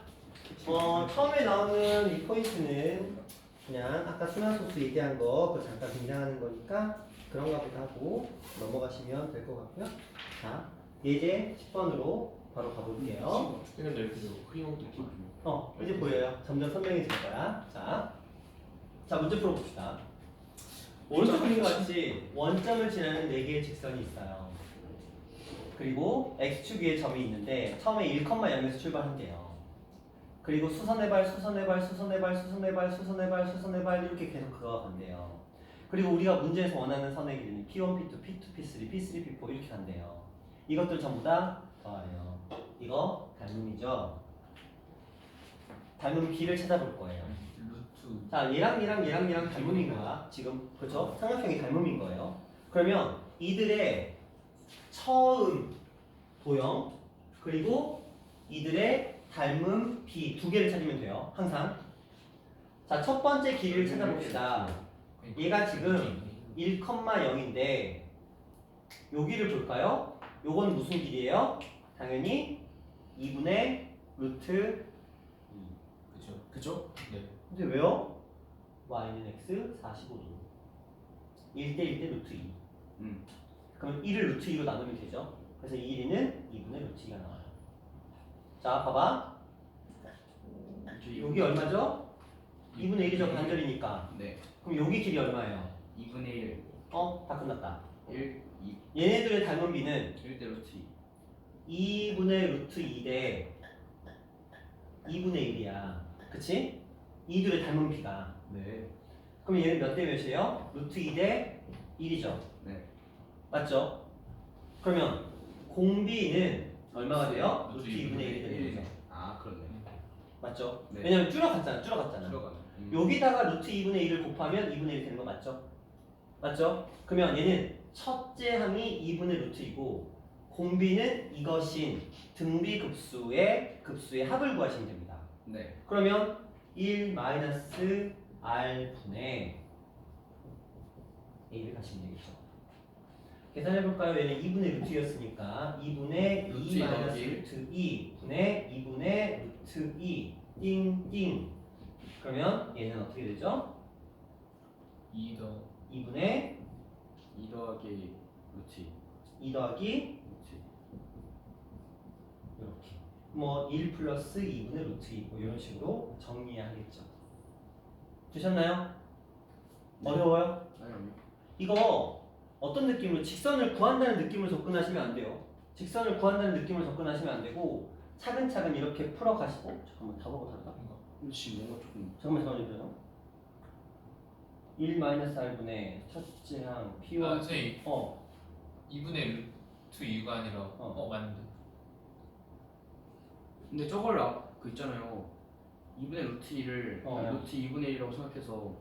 처음에 나오는 이 포인트는 그냥 아까 순환소수 얘기한 거 그거 잠깐 등장하는 거니까 그런가 보다 하고 넘어가시면 될 것 같고요. 자, 예제 10번으로 바로 가볼게요. 근데 이렇게 좀 흐림없게 이제 보여요. 점점 선명해질 거야. 자 문제 풀어봅시다. 오른쪽 그림과 같이 원점을 지나는 4개의 직선이 있어요. 그리고 x축 위에 점이 있는데 처음에 1,0에서 출발한대요. 그리고 수선의 발, 수선의 발, 수선의 발, 수선의 발, 수선의 발, 수선의 발 이렇게 계속 그어가 간대요. 그리고 우리가 문제에서 원하는 선의 길이는 P1, P2, P2, P3, P3, P4 이렇게 간대요. 이것들 전부 다 더하래요. 이거 닮음이죠. 닮음 B를 찾아볼 거예요. 루트. 자, 얘랑 닮음인 거야. 지금 그렇죠? 삼각형이 닮음인 거예요. 그러면 이들의 처음 도형 그리고 이들의 닮음 B 두 개를 찾으면 돼요. 항상. 자, 첫 번째 길이를 찾아봅시다. 얘가 지금 1,0인데 여기를 볼까요? 요건 무슨 길이에요? 당연히 2분의 루트 그쵸. 그죠? 네. 근데 왜요? y는 x 45도 1대 1대 루트 2 그럼 1을 루트 2로 나누면 되죠. 그래서 1은 2분의 루트 2가 나와요. 자 봐봐 여기 얼마죠? 2분의 1이죠. 반절이니까. 네. 그럼 여기 길이 얼마예요? 2분의 1. 다 끝났다. 1, 2. 얘네들의 닮은 비는 1대 루트 2. 2분의 루트 2 대 2분의 1이야. 그치? 이들의 닮은 비가. 네. 그럼 얘는 몇 대 몇이에요? 루트 2 대 1이죠. 네. 맞죠? 그러면 공비는 얼마가 돼요? 루트 루트 2분의 1이 되는 1. 거죠. 아, 그렇네. 맞죠? 네. 왜냐면 줄어갔잖아. 들어가네. 여기다가 루트 2분의 1을 곱하면 2분의 1이 되는 거 맞죠? 맞죠? 그러면 얘는 첫째 항이 2분의 루트 2고 공비는 이것인 등비급수의 합을 구하시면 됩니다. 네. 그러면 1 마이너스 r 분의 a를 가시면 되겠죠. 계산해 볼까요? 얘는 2분의 루트 2였으니까 2분의 루트 2 2 마이너스 더하기 루트 2 분의 2분의 루트 2 띵띵. 그러면 얘는 어떻게 되죠? 2 더 2분의 2 더하기 루트 2 더하기 루트 이렇게 뭐 1 플러스 2분의 루트 2 뭐 이런 식으로 정리하겠죠. 되셨나요? 네. 어려워요? 아니. 이거 어떤 느낌으로 직선을 구한다는 느낌으로 접근하시면 안 돼요. 직선을 구한다는 느낌으로 접근하시면 안 되고 차근차근 이렇게 풀어가시고 잠깐만 다 보고 다르다. 지금 뭔가 조금 잠깐만요. 1 마이너스 r분의 첫째 항 p1 선생님 2분의 루트 2가 아니라 맞는데. 근데 저걸 그 있잖아요. 2분의 루트 2를 루트 2분의 1이라고 생각해서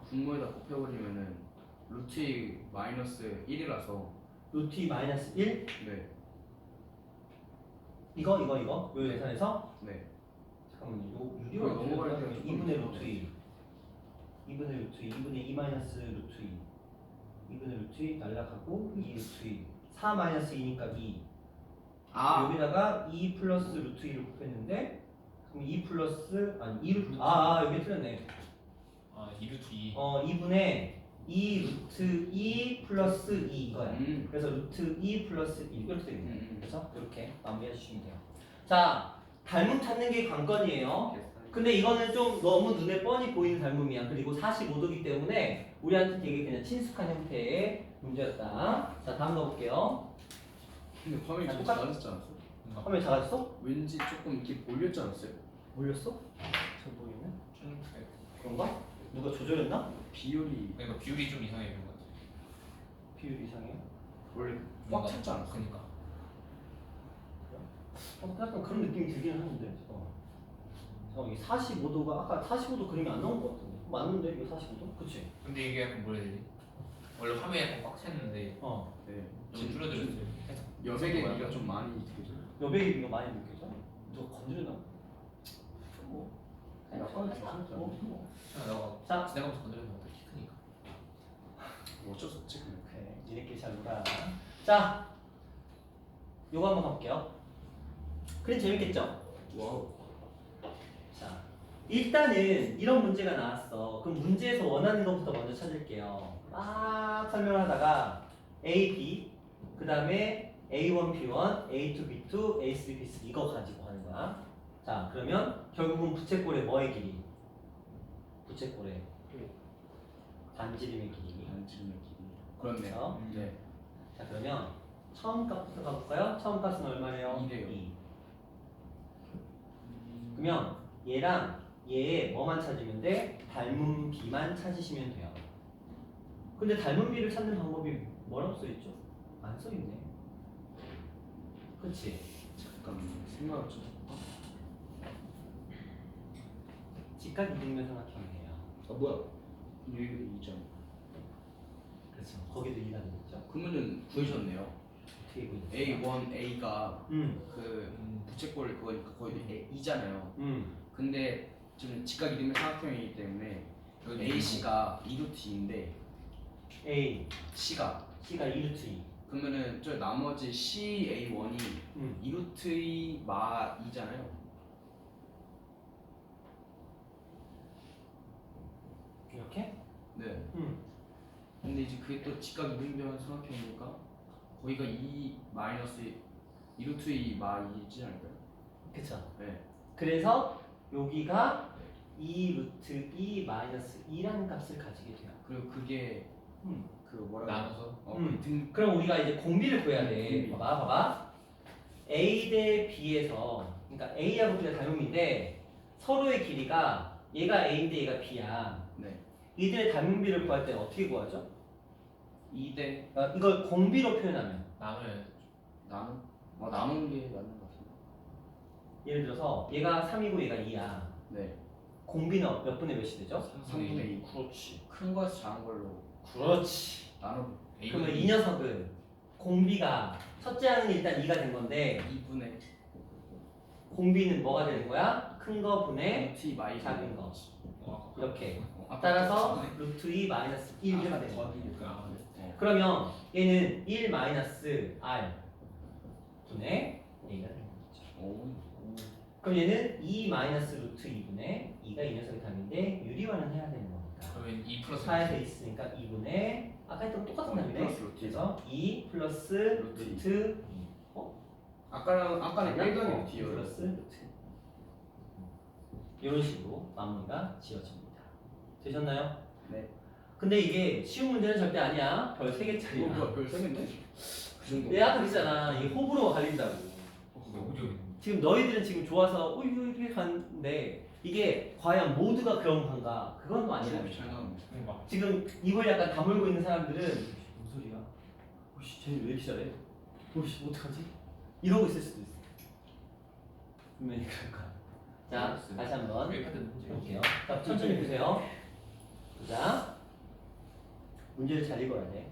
분모에다 곱해버리면은 루트 2 마이너스 1이라서 루트 2 마이너스 1 네. 이거 요 계산에서 네. 잠깐만요. 요 거의 유리로 넘어갈 때가 조금 2분의 루트 있어요. 2 2분의 루트 2 2분의 2 마이너스 루트 2 2분의 루트 2 날라가고 2 루트 2 4 마이너스 2니까 2 아. 여기다가 2 플러스 루트 2를 곱했는데 그럼 2 플러스 아니 2 루트 여기 틀렸네. 2 루트 2. 2분의 2 루트 2 플러스 2 이거야. 그래서 루트 2 플러스 2 이렇게 되겠네. 그래서 이렇게 마무리해 주시면 돼요. 자, 닮음 찾는 게 관건이에요. 근데 이거는 좀 너무 눈에 뻔히 보이는 닮음이야. 그리고 45도기 때문에 우리한테 되게 그냥 친숙한 형태의 문제였다. 자, 다음 거 볼게요. 근데 화면이 좀 똑같- 작아졌지 않았어? 화면 작아졌어? 왠지 조금 이렇게 몰렸지 않았어요? 몰렸어? 잘 보이네? 좀 그런가? 누가 조절했나? 비율이 그러니까 비율이 좀 이상해 보인 것 같아. 비율 이상해. 원래 뭔가- 꽉 찼지 않았어? 그러니까. 약간 그런 느낌이 들긴 하는데. 이게 45도가 아까 45도 그림이 안 나온 것 같은데. 맞는데 이거 45도? 그치? 근데 이게 약간 뭐라 해야 되지? 원래 화면이 약간 꽉 찼는데 네. 좀 줄어들었어요. 여백의 미가 좀 많이 느껴져요. 여백이 이거 많이 느껴져? 누가 건드렸나? 뭐. 약간 괜찮지 않아? 내가 자, 지나가면서 건드렸는데 키 크니까. 어쩔 수 없지 그냥. 오케이. 이렇게 잘 놀아. 자, 요거 한번 가볼게요. 그림 재밌겠죠? 와우. 자, 일단은 이런 문제가 나왔어. 그럼 문제에서 원하는 것부터 먼저 찾을게요. 막 설명하다가 A, B, 그 다음에 A1, B1, A2, B2, A3, B3 이거 가지고 하는 거야. 자, 그러면 결국은 부채꼴의 뭐의 길이? 부채꼴의 반지름의 길이. 반지름의 길이. 그렇네. 그렇죠? 네. 자, 그러면 처음 값부터 가볼까요? 처음 값은 얼마예요? 2래요. 2. 그러면 얘랑 얘의 뭐만 찾으면 돼? 닮은 비만 찾으시면 돼요. 근데 닮은 비를 찾는 방법이 뭐라고 써있죠? 안 써있네. 그치? 잠깐 생각을 좀. 직각 이등변 삼각형이에요. 뭐야? 여기 2점. 그렇죠. 거기도 2가 되겠죠. 그러면은 구해졌네요. 어떻게 보이죠? A1, A가 음. 그 부채꼴 그거니까 거의 2잖아요. 근데 지금 직각 이등변 삼각형이기 때문에 여기 A, C가 2루트 2인데 A, C가 C가 2루트 2. 그러면은 저 나머지 CA1이 2루트 2 마 2잖아요. 이렇게? 네. 근데 이제 그게 또 직각 이등변 삼각형이니까 거기가 2 마이너스 2루트 2 마 2지 않을까요? 그쵸. 네. 그래서 여기가 2 루트 2 마이너스 2라는 값을 가지게 돼요. 그리고 그게 그 뭐라 그래? 나눠서 그럼 우리가 이제 공비를 구해야 돼. 공비. 봐봐. A 대 B에서, 그러니까 A하고 B가 닮음인데 서로의 길이가 얘가 A인데 얘가 B야. 네. 이들의 닮음비를 구할 때는 어떻게 구하죠? 2대 이걸 공비로 표현하면 나눠야 나누는 게 맞는 것 같은데. 예를 들어서 얘가 3이고 얘가 2야. 네. 공비는 몇 분의 몇이 되죠? 3분의 2. 그렇지. 큰 거에서 작은 걸로 그렇지. 나눠. 그러면 이 녀석은 공비가 첫째 항은 일단 2가 된 건데 2분의 공비는 뭐가 되는 거야? 큰 거 분의 루트 2 마이 작은 거. 이렇게. 아까 따라서 루트 2 마이너스 1이 되는 거야. 그러면 얘는 1 마이너스 R 분의 A가 되는 거죠. 그럼 얘는 2 마이너스 루트 2분의 2가 이 녀석의 답인데 유리화는 해야 되는 거니까. 그러면 2 플러스 4에서 있으니까 2분의 아까 했던 똑같은 답이네. 플러스 루트 그래서 2 플러스 루트 루트 2. 아까는 1더니 루트 2 플러스 루트. 이런 식으로 마무리가 지어집니다. 되셨나요? 네. 근데 이게 쉬운 문제는 절대 아니야. 별 3개짜리야. 뭐야 별 3개인데? 그 정도. 내가 아까 그랬잖아. 이게 호불호 갈린다고. 너무 좋네. 지금 너희들은 지금 좋아서 이거 이렇게 갔는데 이게 과연 모두가 그런 건가? 그건 또 아니라는 잘 거야. 나오네. 지금 입을 약간 다물고 있는 사람들은 무슨 소리야? 오씨 쟤는 왜 이렇게 잘해? 오씨 어떡하지? 이러고 있을 수도 있어. 분명히 그럴 거야. 자 다시 한번 볼게요. 자, 천천히 보세요. 자 문제를 잘 읽어야 돼.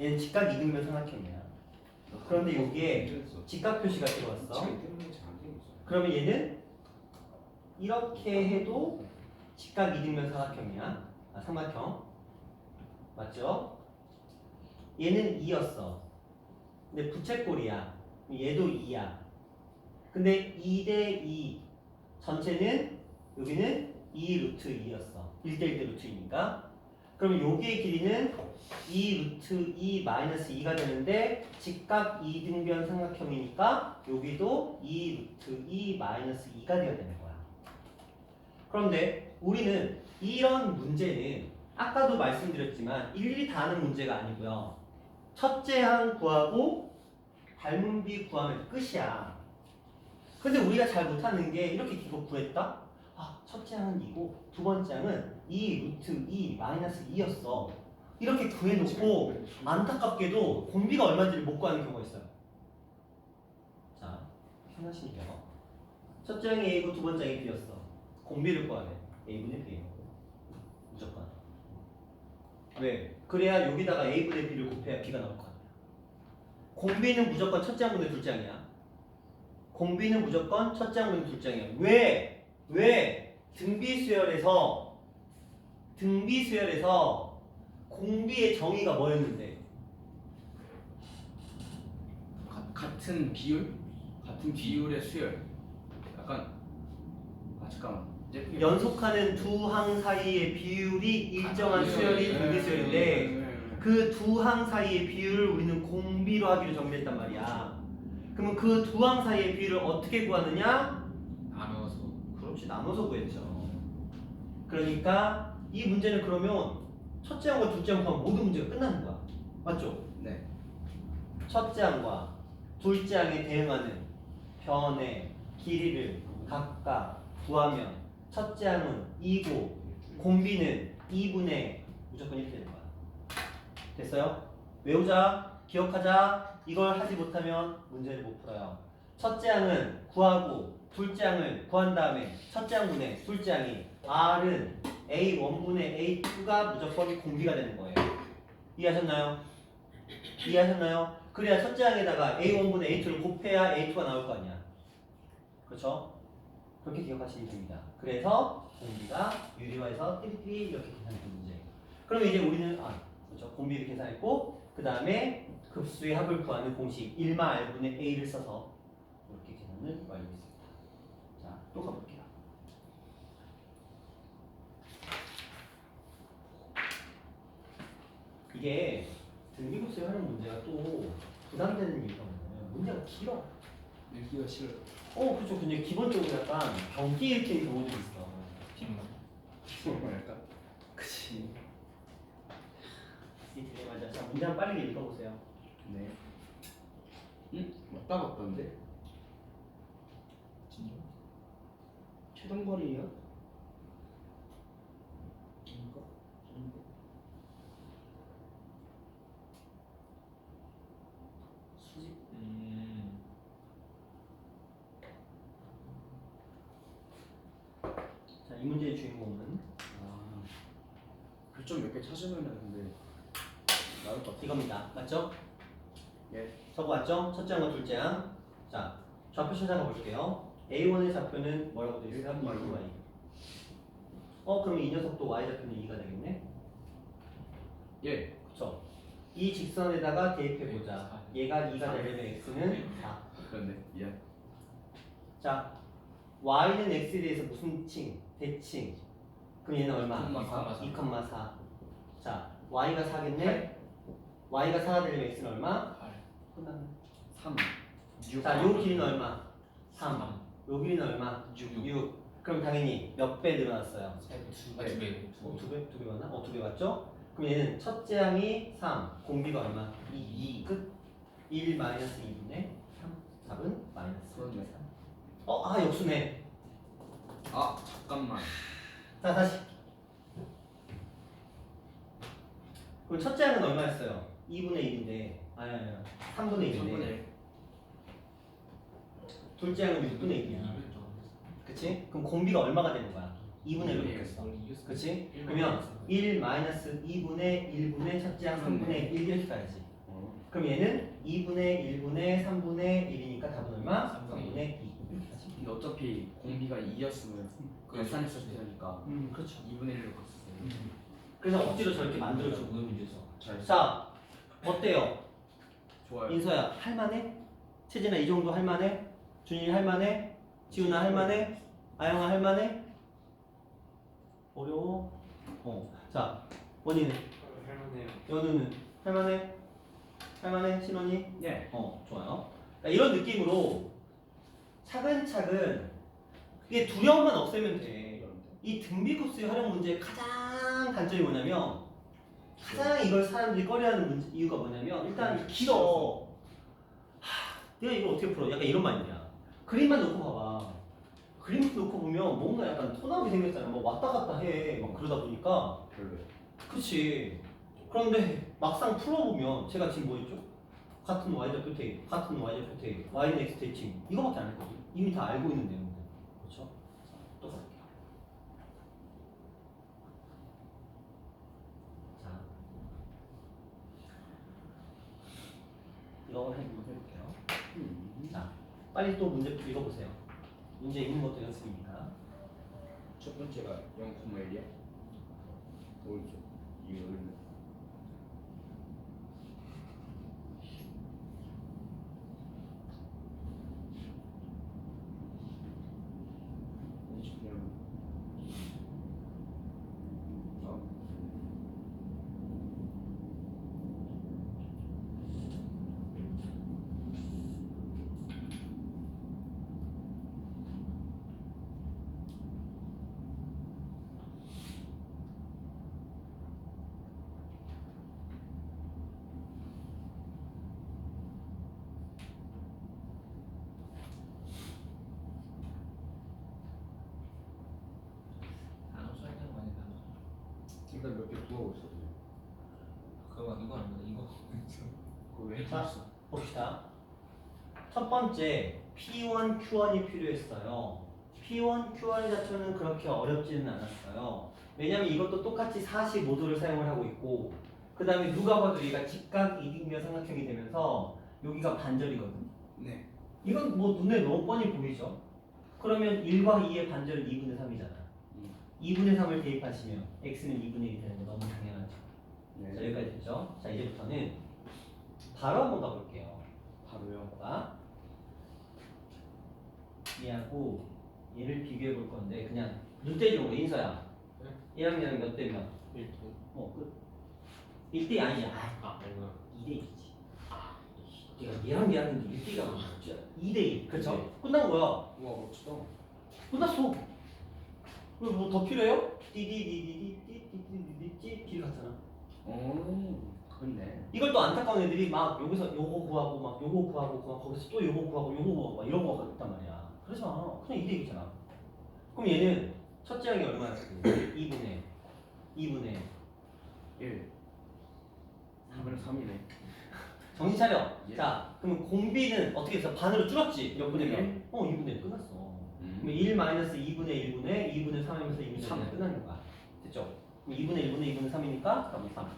얘는 직각 이등변 삼각형이야. 그런데 여기에 직각 표시가 들어왔어. 그러면 얘는 이렇게 해도 직각 이등변 삼각형이야. 삼각형 맞죠? 얘는 2였어. 근데 부채꼴이야. 얘도 2야. 근데 2 대 2 전체는 여기는 2 루트 2였어. 1대 1대 루트 2니까. 그럼 여기의 길이는 2 루트 2 마이너스 2가 되는데 직각 이등변 삼각형이니까 여기도 2 루트 2 마이너스 2가 되어야 되는 거야. 그런데 우리는 이런 문제는 아까도 말씀드렸지만 일일이 다 하는 문제가 아니고요. 첫째 항 구하고 닮음비 구하면 끝이야. 근데 우리가 잘 못하는 게 이렇게 이거 구했다? 아, 첫째 항은 2고 두 번째 항은 2 루트 2 마이너스 2였어. 이렇게 구해놓고 안타깝게도 공비가 얼마인지를 못 구하는 경우가 있어요. 자, 하나씩 해요. 첫째 항이 A고 두 번째 항이 B였어. 공비를 구하래. A분의 B. 무조건. 왜? 그래야 여기다가 A분의 B를 곱해야 B가 나올 거 아니야. 공비는 무조건 첫째 항분의 둘째 항이야. 공비는 무조건 첫째 항분의 둘째 항이야. 왜? 등비수열에서 공비의 정의가 뭐였는데? 같은 비율? 같은 비율의 수열. 약간 잠깐만. 연속하는 두 항 사이의 비율이 일정한 수열이 등비수열인데 그 두 항 사이의 비율을 우리는 공비로 하기로 정의했단 말이야. 그러면 그 두 항 사이의 비율을 어떻게 구하느냐? 나눠서. 그렇지, 나눠서 구했죠. 그러니까 이 문제는 그러면 첫째 항과 둘째 항 구하면 모든 문제가 끝나는 거야. 맞죠? 네. 첫째 항과 둘째 항에 대응하는 변의 길이를 각각 구하면 첫째 항은 2고 공비는 2분의 무조건 이렇게 되는 거야. 됐어요? 외우자, 기억하자. 이걸 하지 못하면 문제를 못 풀어요. 첫째 항은 구하고 둘째 항을 구한 다음에 첫째 항분의 둘째 항이 R은 A1분의 A2가 무조건 공비가 되는 거예요. 이해하셨나요? 그래야 첫째 항에다가 A1분의 A2를 곱해야 A2가 나올 거 아니야. 그렇죠? 그렇게 기억하시면 됩니다. 그래서 공비가 유리화해서 띠리띠리 이렇게 계산했던 문제. 그럼 이제 우리는 그렇죠. 공비를 계산했고 그 다음에 급수의 합을 구하는 공식 1마 r분의 a를 써서 이렇게 계산을 완료했습니다. 자, 또 가볼게요. 이게 등비급수의 활용 문제가 또 부담되는 이유가 뭐냐면 문제가 길어. 읽기가 싫어요. 그렇죠. 근데 기본적으로 약간 경기 일으키는 경우도 있어. 뭐랄까? 그치. 이 딜레마죠. 자, 문제 한번 빠르게 읽어보세요. 네. 맞다 맞다인데? 진짜? 최단 거리야? 아닌가? 아닌가? 수직? 자, 이 문제의 주인공은 아. 글좀 몇 개 찾으면은 근데 나올 것 같아. 이겁니다. 맞죠? 예. 저거 맞죠? 첫째 항과 둘째 항. 자, 좌표 찾아가 볼게요. A1의 좌표는 뭐라고 되어 있어요? 2y. 그럼 이 녀석도 y 좌표는 2가 되겠네? 예. 그쵸? 이 직선에다가 대입해보자. 얘가 2가 되려면 x는 4. 그렇네. 미안. 자, y는 x에 대해서 무슨 칭? 대칭. 그럼 얘는 얼마? 2,4. 2,4. 자, y가 4겠네? y가 4가 되려면 x는 얼마? 8. 끝났네. 3. 자, 요 길이는 얼마? 3. 3. 요 길이는 얼마? 6. 6. 그럼 당연히 몇 배 늘어났어요? 2배. 2배? 2배 맞나? 2배 맞죠? 그럼 얘는 첫째 항이 3, 공비가 얼마? 2. 끝. 1 마이너스 2분의 3. 답은 마이너스 그렇네. 3. 역수네. 아 잠깐만. 자, 다시. 그럼 첫째 항은 얼마였어요? 2분의 1인데, 아니, 3분의 1인데. 3분의 1. 둘째 항은 6분의 1이야. 그치? 그럼 공비가 얼마가 되는 거야? 2분의 1로 바뀌었어. 그치? 그러면 1 마이너스 2분의 1분의 첫째 항 3분의 1 이렇게 가야지. 그럼 얘는 2분의 1분의 3분의 1이니까 답은 얼마? 3분의 2. 이렇게 가지. 근데 어차피 공비가 2였으면 계산했을 테니까 그렇죠. 2분의 1로 갔었어요. 그래서 억지로 저렇게 만들어주고. 잘. 자, 어때요? 좋아요. 인서야, 할만해? 채진아, 이 정도 할만해? 준이 할만해? 지훈아 할만해? 아영아 할만해? 어려워? 자, 원희는? 할만해요. 연우는? 할만해? 할만해? 신원이? 예. 좋아요. 그러니까 이런 느낌으로 차근차근 이게 두려움만 없애면 돼. 이 등비급수의 활용 문제의 가장 단점이 뭐냐면 가장 이걸 사람들이 꺼려하는 이유가 뭐냐면 일단 길어. 내가 이걸 어떻게 풀어? 약간 이런 마인드야. 그림만 놓고 봐봐. 그림 놓고 보면 뭔가 약간 토나게 생겼잖아. 뭐 왔다 갔다 해. 막 그러다 보니까. 별로요. 그치. 그런데 막상 풀어보면 제가 지금 뭐 했죠? 같은 y좌표 대입, 같은 y좌표 대입, y는 x 대칭 이거밖에 안 했거든요. 이미 다 알고 있는 내용들. 그렇죠? 자, 또 갈게요. 자, 이거 한번 해볼게요. 자, 빨리 또 문제 읽어보세요. 문제 읽는 것도 연습이니까. 첫 번째가 0,1이야. 오른쪽. 이거 얼마? 단어 설명 많이 나눠. 일단 몇 개 구하고 있어. 그거 이거 안 돼. 이거. 그거 왜 자, 했어? 봅시다. 첫 번째 P1, Q1이 필요했어요. P1, Q1 자체는 그렇게 어렵지는 않았어요. 왜냐면 이것도 똑같이 45도를 사용을 하고 있고 그 다음에 누가 봐도 얘가 직각 이등변 삼각형이 되면서 여기가 반절이거든. 네. 이건 뭐 눈에 너무 뻔히 보이죠? 그러면 1과 2의 반절은 2분의 3이잖아. 2분의 3을 대입하시면 x는 2분의 1이 되는 거 너무 당연하죠. 자, 네. 여기까지 됐죠? 자, 이제부터는 바로 한번 가볼게요. 바로요. 봐. 얘하고 얘를 비교해 볼 건데 그냥 눈대중으로 인서야. 네? 얘랑 얘랑 몇 대 몇? 1등. 끝. 1대 아니야. 아, 아니구나. 2대 2지. 얘랑 얘랑 1대가 뭐지? 2대 2. 그렇죠? 끝난 거야. 우와 멋지다. 끝났어. 뭐 더 필요해요? 띠디디디디디디디디디 길 갔잖아. 그렇네. 이걸 또 안타까운 애들이 막 여기서 요거 구하고 막 요거 구하고 막 거기서 또 요거 구하고 요거 구하고 막 이런 거가 있단 말이야. 그러지 마. 그냥 2대 2잖아. 그럼 얘는 첫째 항이 얼마야? 2분의 1. 4분의 3이네. 정신 차려. 예. 자, 그러면 공비는 어떻게 해서 반으로 줄었지? 몇 분의 몇? 예. 2분의 1 끝났어. 그럼 1 마이너스 2분의 1분의 2분의 3이면서 2분의 3. 1 끝나는 거야. 됐죠? 그럼 2분의 1분의 2분의 3이니까 답은 3.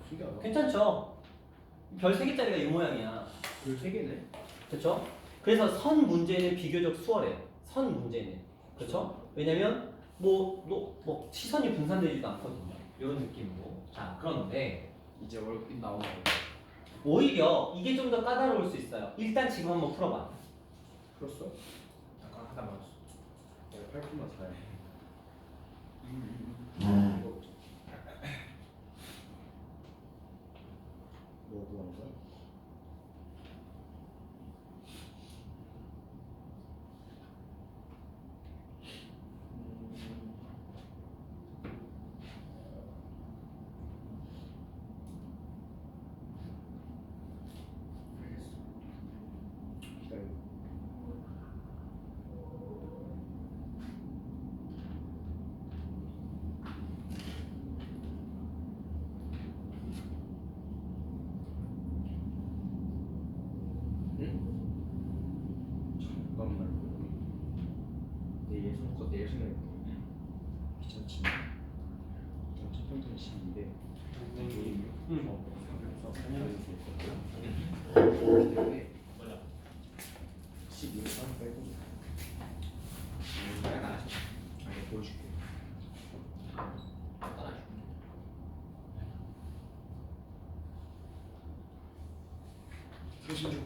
신기하다. 괜찮죠? 별 3개짜리가 이 모양이야. 별 3개네. 그렇죠? 그래서 선 문제는 비교적 수월해요. 선 문제는. 그렇죠? 왜냐면 뭐 시선이 분산되지도 않거든요. 이런 느낌으로. 자, 그런데 이제 월급 나오는 거. 오히려 이게 좀 더 까다로울 수 있어요. 일단 지금 한번 풀어봐. 풀었어? 잠깐 하다 말았어. 내가 8분만 사야 해. 뭐 구하는 거야? 기다려. 잠깐만. 내 예선 거 내일 생각해. 귀찮지. 첫 번째는 12인데. 응. 때문에 맞아. 12를 3 빼고. 약간 아쉽다. 아니 보여줄게. 약간 아쉽다. 소신주.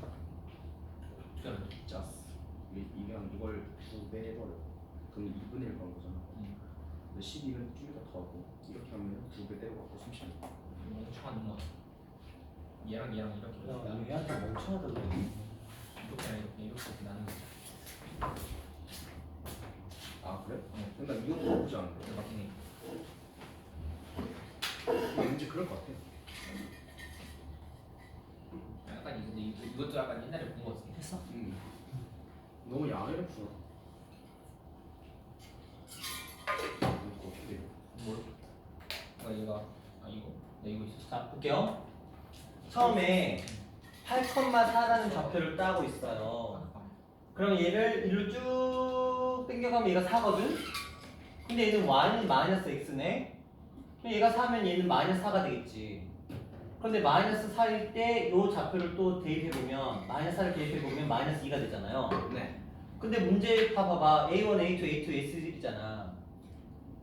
그러면 짰어. 이면 이걸 2배 해버려. 그럼 2분의 1 가는 거잖아. 근데 12는 좀 더 더하고 이렇게 하면 2배 떼고 30. 멍청한 놈아. 얘랑 얘랑 이렇게 야, 나는 얘한테 멍청하다고. 이렇게 아니라 이렇게 나는 거지. 아 그래? 근데 난 이것도 나쁘지 않은데. 왠지 그럴 것 같아. 약간 근데 이것도 약간 옛날에 본 거 같은데. 했어? 너무 야외로 풀어. 이거 어떻게 돼요? 뭘? 얘가 이거 내 이거 있었어. 자, 볼게요. 처음에 8,4라는 좌표를 따고 있어요. 그럼 얘를 일로 쭉 당겨가면 얘가 4거든? 근데 얘는 y는 마이너스 x네? 그럼 얘가 4면 얘는 마이너스 4가 되겠지. 그런데 마이너스 4일 때 이 좌표를 또 대입해보면 마이너스 4를 대입해보면 마이너스 2가 되잖아요. 네. 근데 문제 봐봐. A1, A2, A2, A3잖아.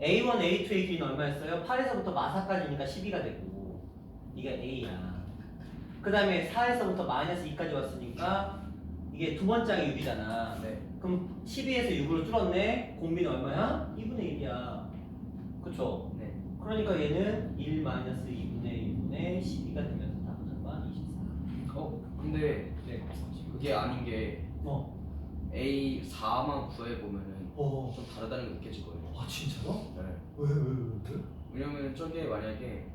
A1, A2, A3는 얼마였어요? 8에서부터 마사까지니까 12가 되고 이게 A야. 그 다음에 4에서부터 마이너스 2까지 왔으니까 이게 두 번째 항이 6이잖아. 네. 그럼 12에서 6으로 줄었네? 공비는 얼마야? 2분의 1이야. 그쵸? 네. 그러니까 얘는 1 마이너스 2분의 1분의 12가 되면서 답은 얼마? 24. 근데 네. 그게 아닌 게 A 4만 구해 보면은 좀 다르다는 게 느껴질 거예요. 아 진짜로? 네. 왜? 왜냐면 저게 만약에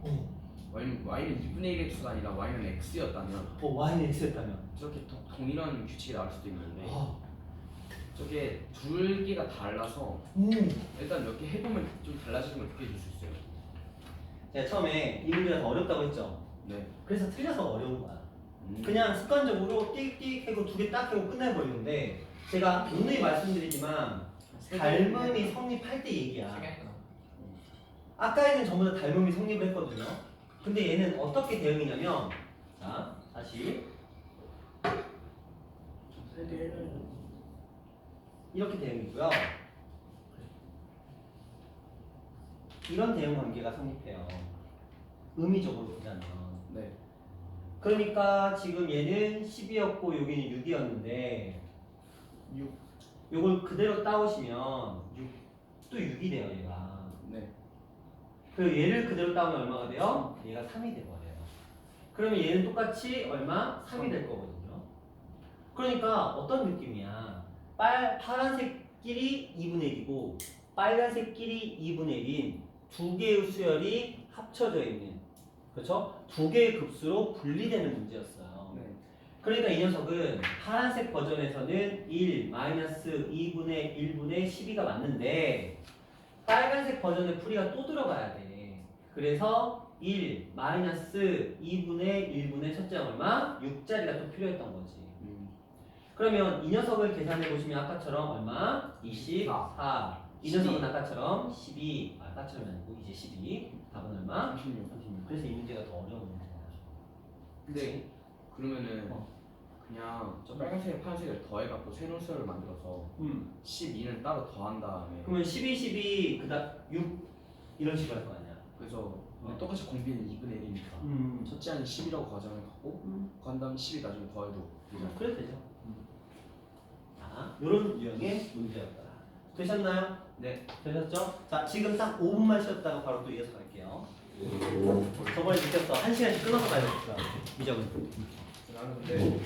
y는 2분의 1의 수가 아니라 y는 x였다면 y는 x였다면 저렇게 동일한 규칙이 나올 수도 있는데 아. 저게 둘 개가 달라서 일단 몇 개 해보면 좀 달라지는 걸 느껴질 수 있어요. 제가 처음에 이 문제가 더 어렵다고 했죠? 네. 그래서 틀려서 어려운 거야. 음. 그냥 습관적으로 띡띡 하고 두 개 딱 하고 끝내버리는데 제가 누누이 말씀드리지만 닮음이 성립할 때 얘기야. 아까에는 전부 다 닮음이 성립을 했거든요. 근데 얘는 어떻게 대응이냐면 자 다시 이렇게 대응이고요. 이런 대응 관계가 성립해요. 의미적으로 보자면 네. 그러니까 지금 얘는 10이었고 여기는 6이었는데 6 요걸 그대로 따오시면 6도 6이 돼요 얘가. 네. 그 얘를 그대로 따오면 얼마가 돼요? 얘가 3이 돼버려요. 그러면 얘는 똑같이 얼마? 3이 될 거거든요. 그러니까 어떤 느낌이야? 파란색끼리 2분의 1이고 빨간색끼리 2분의 1인 두 개의 수열이 합쳐져 있는, 그렇죠? 두 개의 급수로 분리되는 문제였어요. 네. 그러니까 이 녀석은 파란색 버전에서는 1 마이너스 2분의 1분의 12가 맞는데 빨간색 버전의 풀이가 또 들어가야 돼. 그래서 1 마이너스 2분의 1분의 첫째 얼마? 6자리가 또 필요했던 거지. 그러면 이 녀석을 계산해 보시면 아까처럼 얼마? 24. 이 녀석은 아까처럼 12. 아까처럼 아니고 이제 12. 답은 얼마? 36. 36. 그래서 이 문제가 더 어려운 문제야. 근데 그러면은 그냥 저 빨간색 파란색을 더해갖고 새로운 수열을 만들어서 12는 따로 더한 다음에 그러면 12, 12, 그다음 6 이런 식으로 할 거 아니야. 그래서 똑같이 공비는 2분의 1이니까 첫째 항이 10이라고 가정을 갖고 그 다음에 10이 나중에 더해도 되잖아요. 그래도 되죠. 자, 이런 유형의 문제였다. 되셨나요? 네. 되셨죠? 자, 지금 딱 5분만 쉬었다가 바로 또 이어서 갈게요. 저번에 느꼈어. 1시간씩 끊어서 가야 되니까. 미적은. 나는 근데